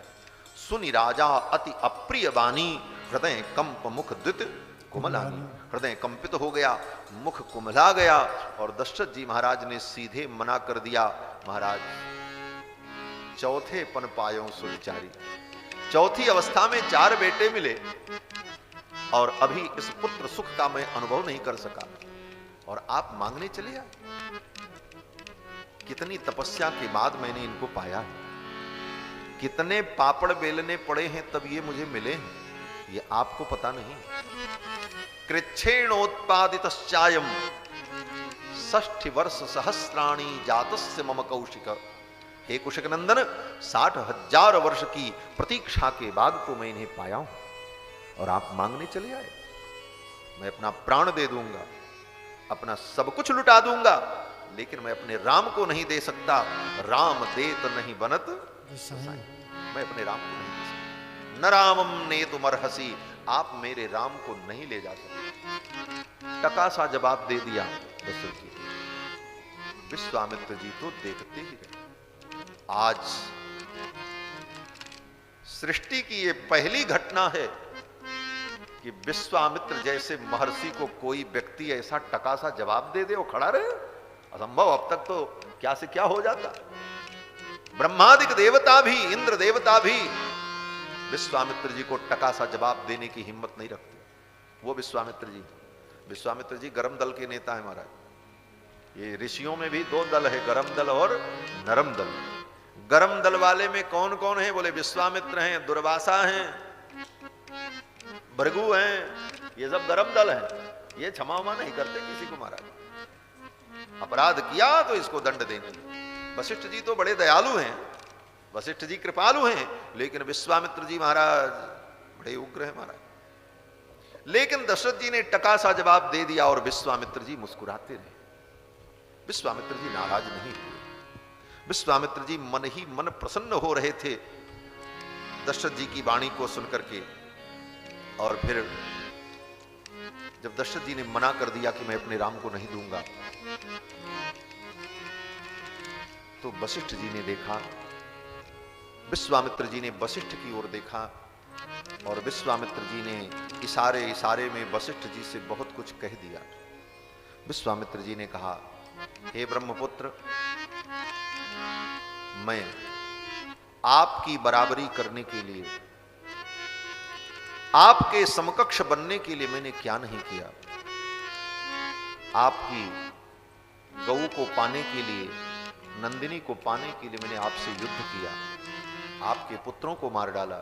सुनि राजा अति अप्रिय बानी, हृदय कंप मुख द्वित कुमलानी। हृदय कंपित हो गया, मुख कुमला गया और दशरथ जी महाराज ने सीधे मना कर दिया, महाराज चौथे पन पायों सुविचारी, चौथी अवस्था में 4 बेटे मिले और अभी इस पुत्र सुख का मैं अनुभव नहीं कर सका और आप मांगने चले आए। कितनी तपस्या के बाद मैंने इनको पाया है, कितने पापड़ बेलने पड़े हैं तब ये मुझे मिले हैं, ये आपको पता नहीं। कृच्छेणोत्पादितश्चायम 60 वर्ष सहस्राणी जातस्य मम कौशिक। हे कुशिक नंदन, 60,000 वर्ष की प्रतीक्षा के बाद तो मैं इन्हें पाया हूं और आप मांगने चले आए। मैं अपना प्राण दे दूंगा, अपना सब कुछ लुटा दूंगा, लेकिन मैं अपने राम को नहीं दे सकता। राम दे तो नहीं बनत गोसाई, मैं अपने राम को नहीं दे सकता। न रामम ने तुम अर्हसी, आप मेरे राम को नहीं ले जा सकते। टका सा जवाब दे दिया दशरथ जी। विश्वामित्र जी तो देखते ही रहे। आज सृष्टि की ये पहली घटना है कि विश्वामित्र जैसे महर्षि को कोई व्यक्ति ऐसा टका सा जवाब दे दे और खड़ा रहे। असंभव, अब तक तो क्या से क्या हो जाता। ब्रह्मादिक देवता भी, इंद्र देवता भी विश्वामित्र जी को टका सा जवाब देने की हिम्मत नहीं रखते। वो विश्वामित्र जी गरम दल के नेता है महाराज। ये ऋषियों में भी 2 दल है, गरम दल और नरम दल। गरम दल वाले में कौन कौन है? बोले विश्वामित्र हैं, दुर्वासा हैं, भृगु हैं, ये सब गरम दल है। ये क्षमा नहीं करते किसी को महाराज। अपराध किया तो इसको दंड देंगे। वशिष्ठ जी तो बड़े दयालु हैं, वशिष्ठ जी कृपालु हैं, लेकिन विश्वामित्र जी महाराज बड़े उग्र हैं महाराज। लेकिन दशरथ जी ने टका सा जवाब दे दिया और विश्वामित्र जी मुस्कुराते रहे। विश्वामित्र जी नाराज नहीं हुए। विश्वामित्र जी मन ही मन प्रसन्न हो रहे थे दशरथ जी की वाणी को सुनकर के। और फिर जब दशरथ जी ने मना कर दिया कि मैं अपने राम को नहीं दूंगा, तो वशिष्ठ जी ने देखा, विश्वामित्र जी ने वशिष्ठ की ओर देखा और विश्वामित्र जी ने इशारे इशारे में वशिष्ठ जी से बहुत कुछ कह दिया। विश्वामित्र जी ने कहा, हे ब्रह्मपुत्र, मैं आपकी बराबरी करने के लिए, आपके समकक्ष बनने के लिए मैंने क्या नहीं किया। आपकी गऊ को पाने के लिए, नंदिनी को पाने के लिए मैंने आपसे युद्ध किया, आपके पुत्रों को मार डाला,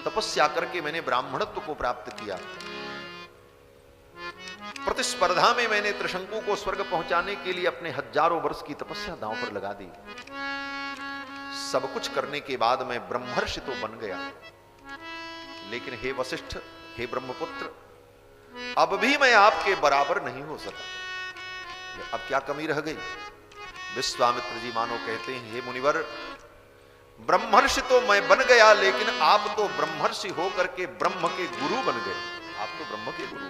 तपस्या करके मैंने ब्राह्मणत्व को प्राप्त किया, प्रतिस्पर्धा में मैंने त्रिशंकु को स्वर्ग पहुंचाने के लिए अपने हजारों वर्ष की तपस्या दांव पर लगा दी। सब कुछ करने के बाद मैं ब्रह्मर्षि तो बन गया, लेकिन हे वशिष्ठ, हे ब्रह्मपुत्र, अब भी मैं आपके बराबर नहीं हो सका। अब क्या कमी रह गई? विश्वामित्र जी मानो कहते हैं, हे मुनिवर, ब्रह्मर्षि तो मैं बन गया, लेकिन आप तो ब्रह्मर्षि होकर के ब्रह्म के गुरु बन गए। आप तो ब्रह्म के गुरु,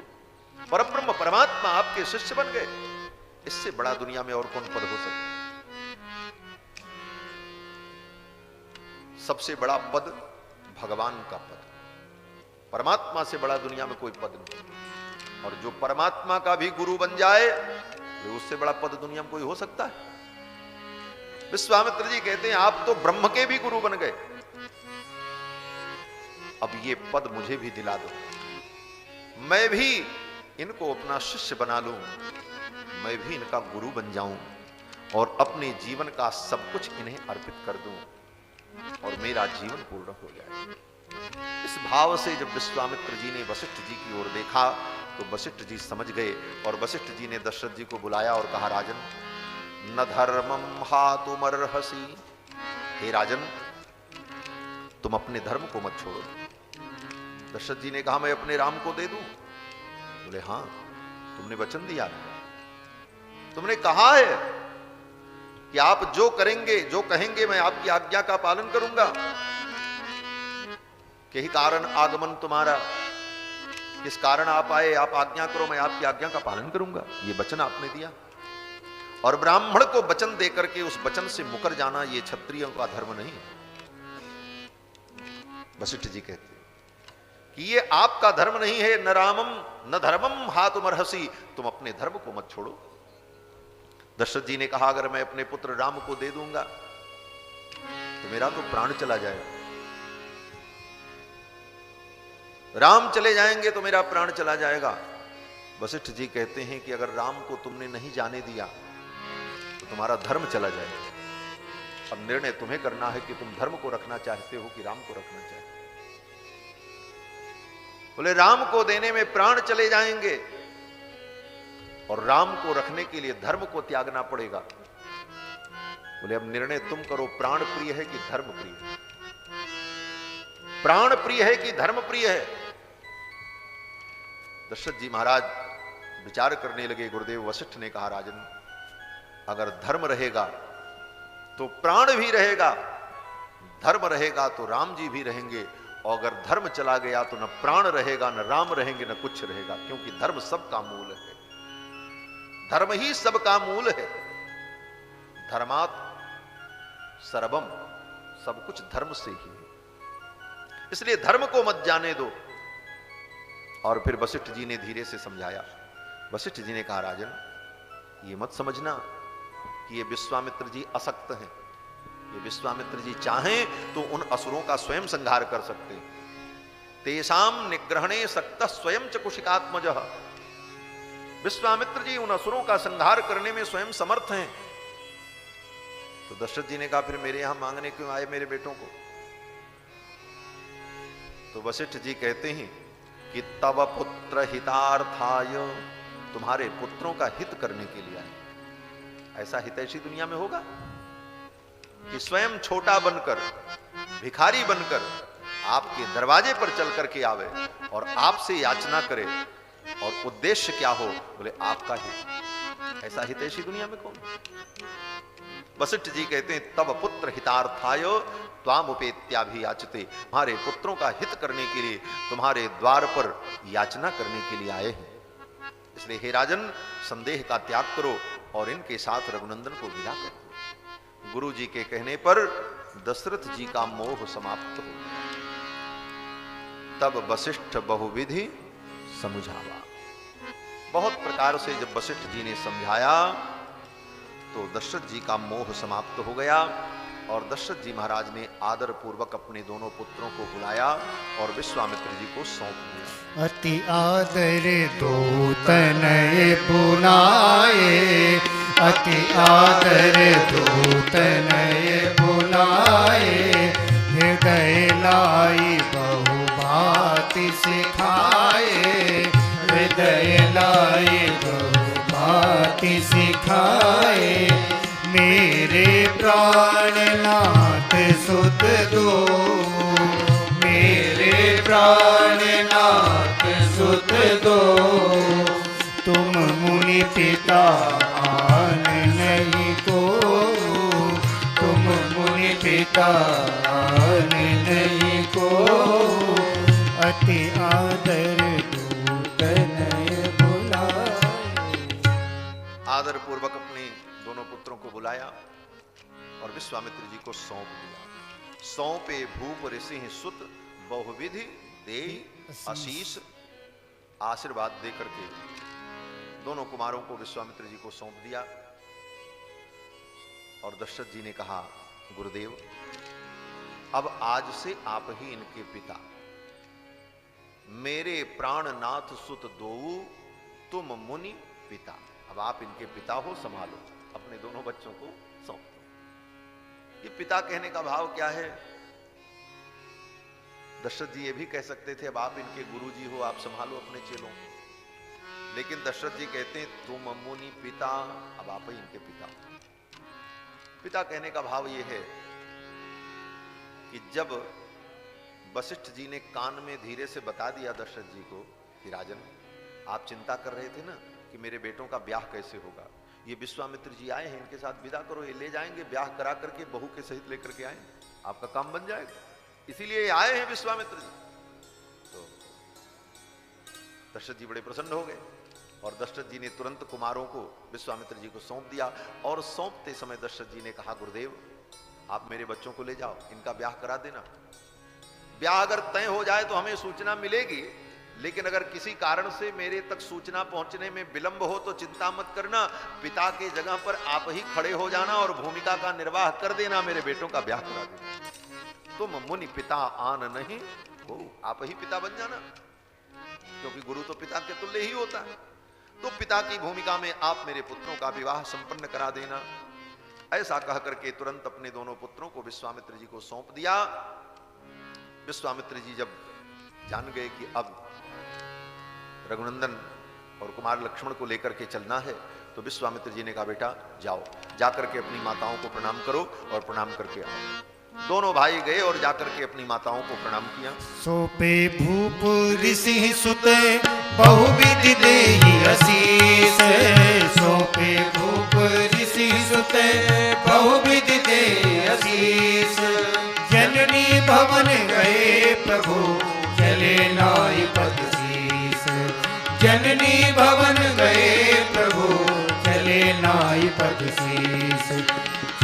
परब्रह्म परमात्मा आपके शिष्य बन गए। इससे बड़ा दुनिया में और कौन पद हो सकता? सबसे बड़ा पद भगवान का पद, परमात्मा से बड़ा दुनिया में कोई पद नहीं। और जो परमात्मा का भी गुरु बन जाए, तो उससे बड़ा पद दुनिया में कोई हो सकता है? विश्वामित्र जी कहते हैं, आप तो ब्रह्म के भी गुरु बन गए, अब ये पद मुझे भी दिला दो, मैं भी इनको अपना शिष्य बना लूं, मैं भी इनका गुरु बन जाऊं और अपने जीवन का सब कुछ इन्हें अर्पित कर दूं और मेरा जीवन पूर्ण हो जाए। इस भाव से जब विश्वामित्र जी ने वशिष्ठ जी की ओर देखा, तो वशिष्ठ जी समझ गए और वशिष्ठ जी ने दशरथ जी को बुलाया और कहा, राजन, न धर्मम हातुमर्हसि। हे राजन, तुम अपने धर्म को मत छोड़ो। दशरथ जी ने कहा, मैं अपने राम को दे दूं? बोले, हां, तुमने वचन दिया, तुमने कहा है कि आप जो करेंगे, जो कहेंगे, मैं आपकी आज्ञा का पालन करूंगा। कि ही कारण आगमन तुम्हारा, किस कारण आप आए, आप आज्ञा करो, मैं आपकी आज्ञा का पालन करूंगा। ये वचन आपने दिया। और ब्राह्मण को वचन देकर के उस वचन से मुकर जाना ये क्षत्रियों का धर्म नहीं है। वशिष्ठ जी कहते कि ये आपका धर्म नहीं है। न रामम न धर्मम हातुमर्हसि, तुम अपने धर्म को मत छोड़ो। दशरथ जी ने कहा अगर मैं अपने पुत्र राम को दे दूंगा तो मेरा तो प्राण चला जाएगा, राम चले जाएंगे तो मेरा प्राण चला जाएगा। वशिष्ठ जी कहते हैं कि अगर राम को तुमने नहीं जाने दिया तो तुम्हारा धर्म चला जाएगा। अब निर्णय तुम्हें करना है कि तुम धर्म को रखना चाहते हो कि राम को रखना चाहते हो। बोले राम को देने में प्राण चले जाएंगे और राम को रखने के लिए धर्म को त्यागना पड़ेगा। बोले अब निर्णय तुम करो, प्राण प्रिय है कि धर्म प्रिय है, प्राण प्रिय है कि धर्म प्रिय है। दशरथ जी महाराज विचार करने लगे। गुरुदेव वशिष्ठ ने कहा राजन, अगर धर्म रहेगा तो प्राण भी रहेगा, धर्म रहेगा तो राम जी भी रहेंगे, और अगर धर्म चला गया तो न प्राण रहेगा, न राम रहेंगे, न कुछ रहेगा, क्योंकि धर्म सबका मूल है। धर्म ही सबका मूल है। धर्मात् सर्वम, सब कुछ धर्म से ही है, इसलिए धर्म को मत जाने दो। और फिर वशिष्ठ जी ने धीरे से समझाया। वशिष्ठ जी ने कहा राजन ये मत समझना कि ये विश्वामित्र जी असक्त हैं। ये विश्वामित्र जी चाहें तो उन असुरों का स्वयं संहार कर सकते हैं। तेषाम निग्रहणे सक्त स्वयं च कुशिकात्मजः। विश्वामित्र जी उन असुरों का संहार करने में स्वयं समर्थ हैं। तो दशरथ जी ने कहा फिर मेरे यहां मांगने क्यों आए मेरे बेटों को? तो वशिष्ठ जी कहते हैं कि तव पुत्र हितार्थाय, तुम्हारे पुत्रों का हित करने के लिए आए। ऐसा हित ऐसी दुनिया में होगा कि स्वयं छोटा बनकर, भिखारी बनकर आपके दरवाजे पर चल करके आवे और आपसे याचना करे, और उद्देश्य क्या हो? बोले आपका हित। ऐसा हित ऐसी दुनिया में कौन? वशिष्ठ जी कहते हैं तब पुत्र हितार्थाय त्वाम उपेत्याभियाचते, तुम्हारे पुत्रों का हित करने के लिए तुम्हारे द्वार पर याचना करने के लिए आए हैं। इसलिए हे राजन, संदेह का त्याग करो और इनके साथ रघुनंदन को विदा करो। गुरु जी के कहने पर दशरथ जी का मोह समाप्त हो। तब वशिष्ठ बहुविधि समझावा। बहुत प्रकार से जब वशिष्ठ जी ने समझाया तो दशरथ जी का मोह समाप्त हो गया, और दशरथ जी महाराज ने आदर पूर्वक अपने दोनों पुत्रों को बुलाया और विश्वामित्र जी को सौंप दिया। अति आदर दो तनय बुलाए, अति आदर दो तनय बुलाए, हृदय लाई बहु बाति सिखाए, हृदय लाई बहु बाति सिखाए, मेरे प्राणनाथ सुत दो, मेरे प्राणनाथ सुत दो, तुम मुनि पिता आन नहीं को, तुम मुनि पिता आन नहीं को, अति आदर दो तनय बुलाए। आदर पूर्वक अपने दोनों पुत्रों को बुलाया और विश्वामित्र जी को सौंप दिया। सौंपे भूप ऋषि सुत बहुविधि दे आशीष, आशीर्वाद दे करके दोनों कुमारों को विश्वामित्र जी को सौंप दिया। और दशरथ जी ने कहा गुरुदेव, अब आज से आप ही इनके पिता, मेरे प्राणनाथ सुत दो, तुम मुनि पिता। अब आप इनके पिता हो, संभालो, अपने दोनों बच्चों को सौंप दो। ये पिता कहने का भाव क्या है? दशरथ जी ये भी कह सकते थे अब आप इनके गुरु जी हो, आप संभालो अपने चेलों। लेकिन दशरथ जी कहते हैं तुम मुनि पिता, अब आप ही इनके पिता। पिता कहने का भाव ये है कि जब वशिष्ठ जी ने कान में धीरे से बता दिया दशरथ जी को कि राजन, आप चिंता कर रहे थे ना कि मेरे बेटों का ब्याह कैसे होगा, ये विश्वामित्र जी आए हैं, इनके साथ विदा करो, ये ले जाएंगे, ब्याह करा करके बहू के सहित लेकर के आए, आपका काम बन जाएगा। इसीलिए आए हैं विश्वामित्र जी। तो दशरथ जी बड़े प्रसन्न हो गए और दशरथ जी ने तुरंत कुमारों को विश्वामित्र जी को सौंप दिया। और सौंपते समय दशरथ जी ने कहा, गुरुदेव आप मेरे बच्चों को ले जाओ, इनका ब्याह करा देना। ब्याह अगर तय हो जाए तो हमें सूचना मिलेगी, लेकिन अगर किसी कारण से मेरे तक सूचना पहुंचने में विलंब हो तो चिंता मत करना, पिता के जगह पर आप ही खड़े हो जाना और भूमिका का निर्वाह कर देना, मेरे बेटों का ब्याह करा देना। तुम मुनि पिता आन नहीं हो, आप ही पिता बन जाना, क्योंकि गुरु तो पिता के तुल्य ही होता है। तो पिता की भूमिका में आप मेरे पुत्रों का विवाह संपन्न करा देना। ऐसा कह करके तुरंत अपने दोनों पुत्रों को विश्वामित्र जी को सौंप दिया। विश्वामित्र जी जब जान गए कि अब रघुनंदन और कुमार लक्ष्मण को लेकर के चलना है, तो विश्वामित्र जी ने कहा, बेटा जाओ, जाकर के अपनी माताओं को प्रणाम करो और प्रणाम करके आओ। दोनों भाई गए और जाकर के अपनी माताओं को प्रणाम किया। सोपे भूप ऋषि सुते बहुविधि देहि आशीष। सोपे भूप ऋषि सुते बहुविधि देहि आशीष। जननी भवन गए प्रभु चले नाई पद शीस। जननी भवन गए प्रभु चले नाई पद शीस।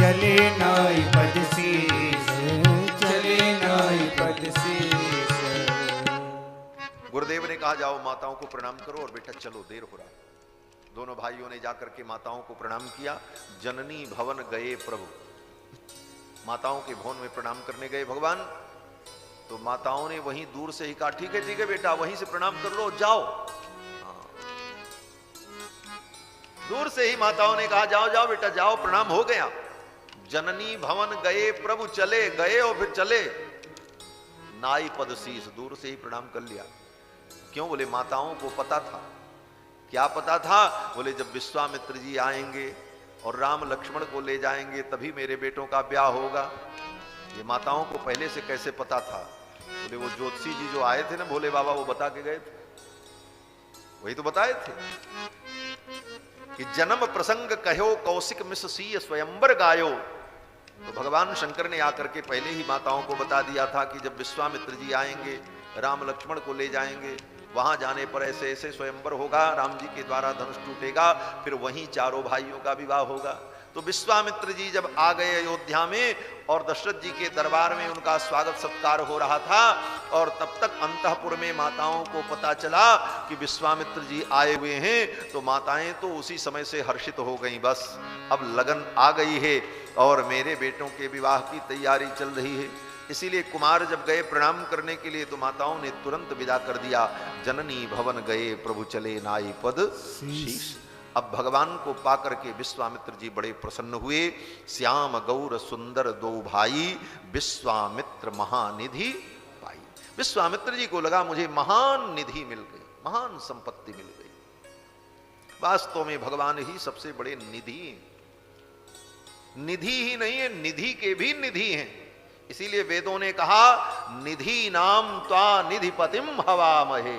चले नाई पद शीस। चले नाई पद शीस। गुरुदेव ने कहा, जाओ माताओं को प्रणाम करो और बेटा चलो, देर हो रहा है। दोनों भाइयों ने जाकर के माताओं को प्रणाम किया। जननी भवन गए प्रभु, माताओं के भवन में प्रणाम करने गए भगवान। तो माताओं ने वहीं दूर से ही कहा, ठीक है बेटा, वहीं से प्रणाम कर लो, जाओ। दूर से ही माताओं ने कहा, जाओ जाओ बेटा जाओ, प्रणाम हो गया। जननी भवन गए प्रभु चले गए और फिर चले नाई पद शीस, दूर से ही प्रणाम कर लिया। क्यों? बोले माताओं को पता था। क्या पता था? बोले जब विश्वामित्र जी आएंगे और राम लक्ष्मण को ले जाएंगे तभी मेरे बेटों का ब्याह होगा। ये माताओं को पहले से कैसे पता था? बोले वो ज्योतिषी जी जो आए थे ना भोले बाबा, वो बता के गए थे, वही तो बताए थे कि जन्म प्रसंग कहो कौशिक मिस सीय स्वयंवर गायो। तो भगवान शंकर ने आकर के पहले ही माताओं को बता दिया था कि जब विश्वामित्र जी आएंगे, राम लक्ष्मण को ले जाएंगे, वहां जाने पर ऐसे ऐसे स्वयंवर होगा, राम जी के द्वारा धनुष टूटेगा, फिर वहीं चारों भाइयों का विवाह होगा। तो विश्वामित्र जी जब आ गए अयोध्या में और दशरथ जी के दरबार में उनका स्वागत सत्कार हो रहा था, और तब तक अंतःपुर में माताओं को पता चला कि विश्वामित्र जी आए हुए हैं, तो माताएं तो उसी समय से हर्षित हो गईं। बस अब लगन आ गई है और मेरे बेटों के विवाह की तैयारी चल रही है। इसीलिए कुमार जब गए प्रणाम करने के लिए तो माताओं ने तुरंत विदा कर दिया। जननी भवन गए प्रभु चले नाई पद शीश। अब भगवान को पाकर के विश्वामित्र जी बड़े प्रसन्न हुए। श्याम गौर सुंदर दो भाई, विश्वामित्र महानिधि पाई। विश्वामित्र जी को लगा मुझे महान निधि मिल गई, महान संपत्ति मिल गई। वास्तव में भगवान ही सबसे बड़े निधि हैं। निधि ही नहीं है, निधि के भी निधि हैं। इसीलिए वेदों ने कहा, निधि नाम त्वा निधिपतिम हवामहे।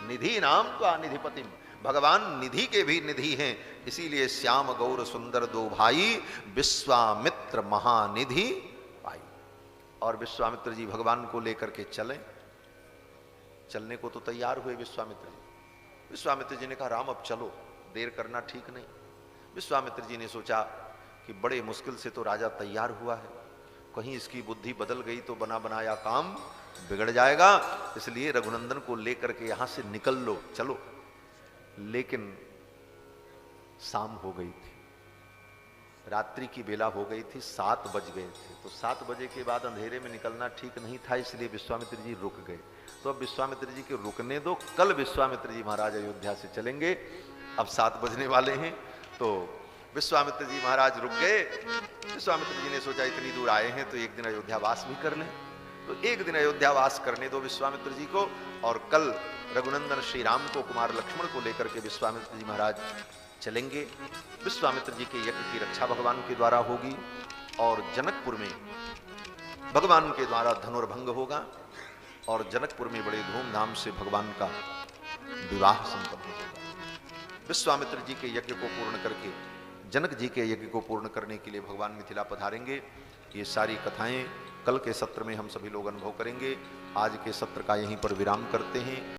निधि नाम त्वा निधिपतिम, भगवान निधि के भी निधि हैं। इसीलिए श्याम गौर सुंदर दो भाई, विश्वामित्र महानिधि पाई। और विश्वामित्र जी भगवान को लेकर के चलने को तो तैयार हुए विश्वामित्र जी। विश्वामित्र जी ने कहा, राम अब चलो, देर करना ठीक नहीं। विश्वामित्र जी ने सोचा कि बड़े मुश्किल से तो राजा तैयार हुआ है, कहीं इसकी बुद्धि बदल गई तो बना बनाया काम बिगड़ जाएगा, इसलिए रघुनंदन को लेकर के यहां से निकल लो, चलो। लेकिन शाम हो गई थी, रात्रि की बेला हो गई थी, 7 बज गए थे। तो 7 बजे के बाद अंधेरे में निकलना ठीक नहीं था, इसलिए विश्वामित्र जी रुक गए। तो अब विश्वामित्र जी के रुकने दो, कल विश्वामित्र जी महाराज अयोध्या से चलेंगे। अब 7 बजने वाले हैं, तो विश्वामित्र जी महाराज रुक गए। विश्वामित्र जी ने सोचा इतनी दूर आए हैं तो एक दिन अयोध्या वास भी कर लें। तो एक दिन अयोध्या वास करने दो विश्वामित्र जी को, और कल रघुनंदन श्री राम को, कुमार लक्ष्मण को लेकर के विश्वामित्र जी महाराज चलेंगे। विश्वामित्र जी के यज्ञ की रक्षा भगवान के द्वारा होगी, और जनकपुर में भगवान के द्वारा धनुर्भंग होगा, और जनकपुर में बड़े धूमधाम से भगवान का विवाह संपन्न होगा। विश्वामित्र जी के यज्ञ को पूर्ण करके, जनक जी के यज्ञ को पूर्ण करने के लिए भगवान मिथिला पधारेंगे। ये सारी कथाएं कल के सत्र में हम सभी लोग अनुभव करेंगे। आज के सत्र का यहीं पर विराम करते हैं।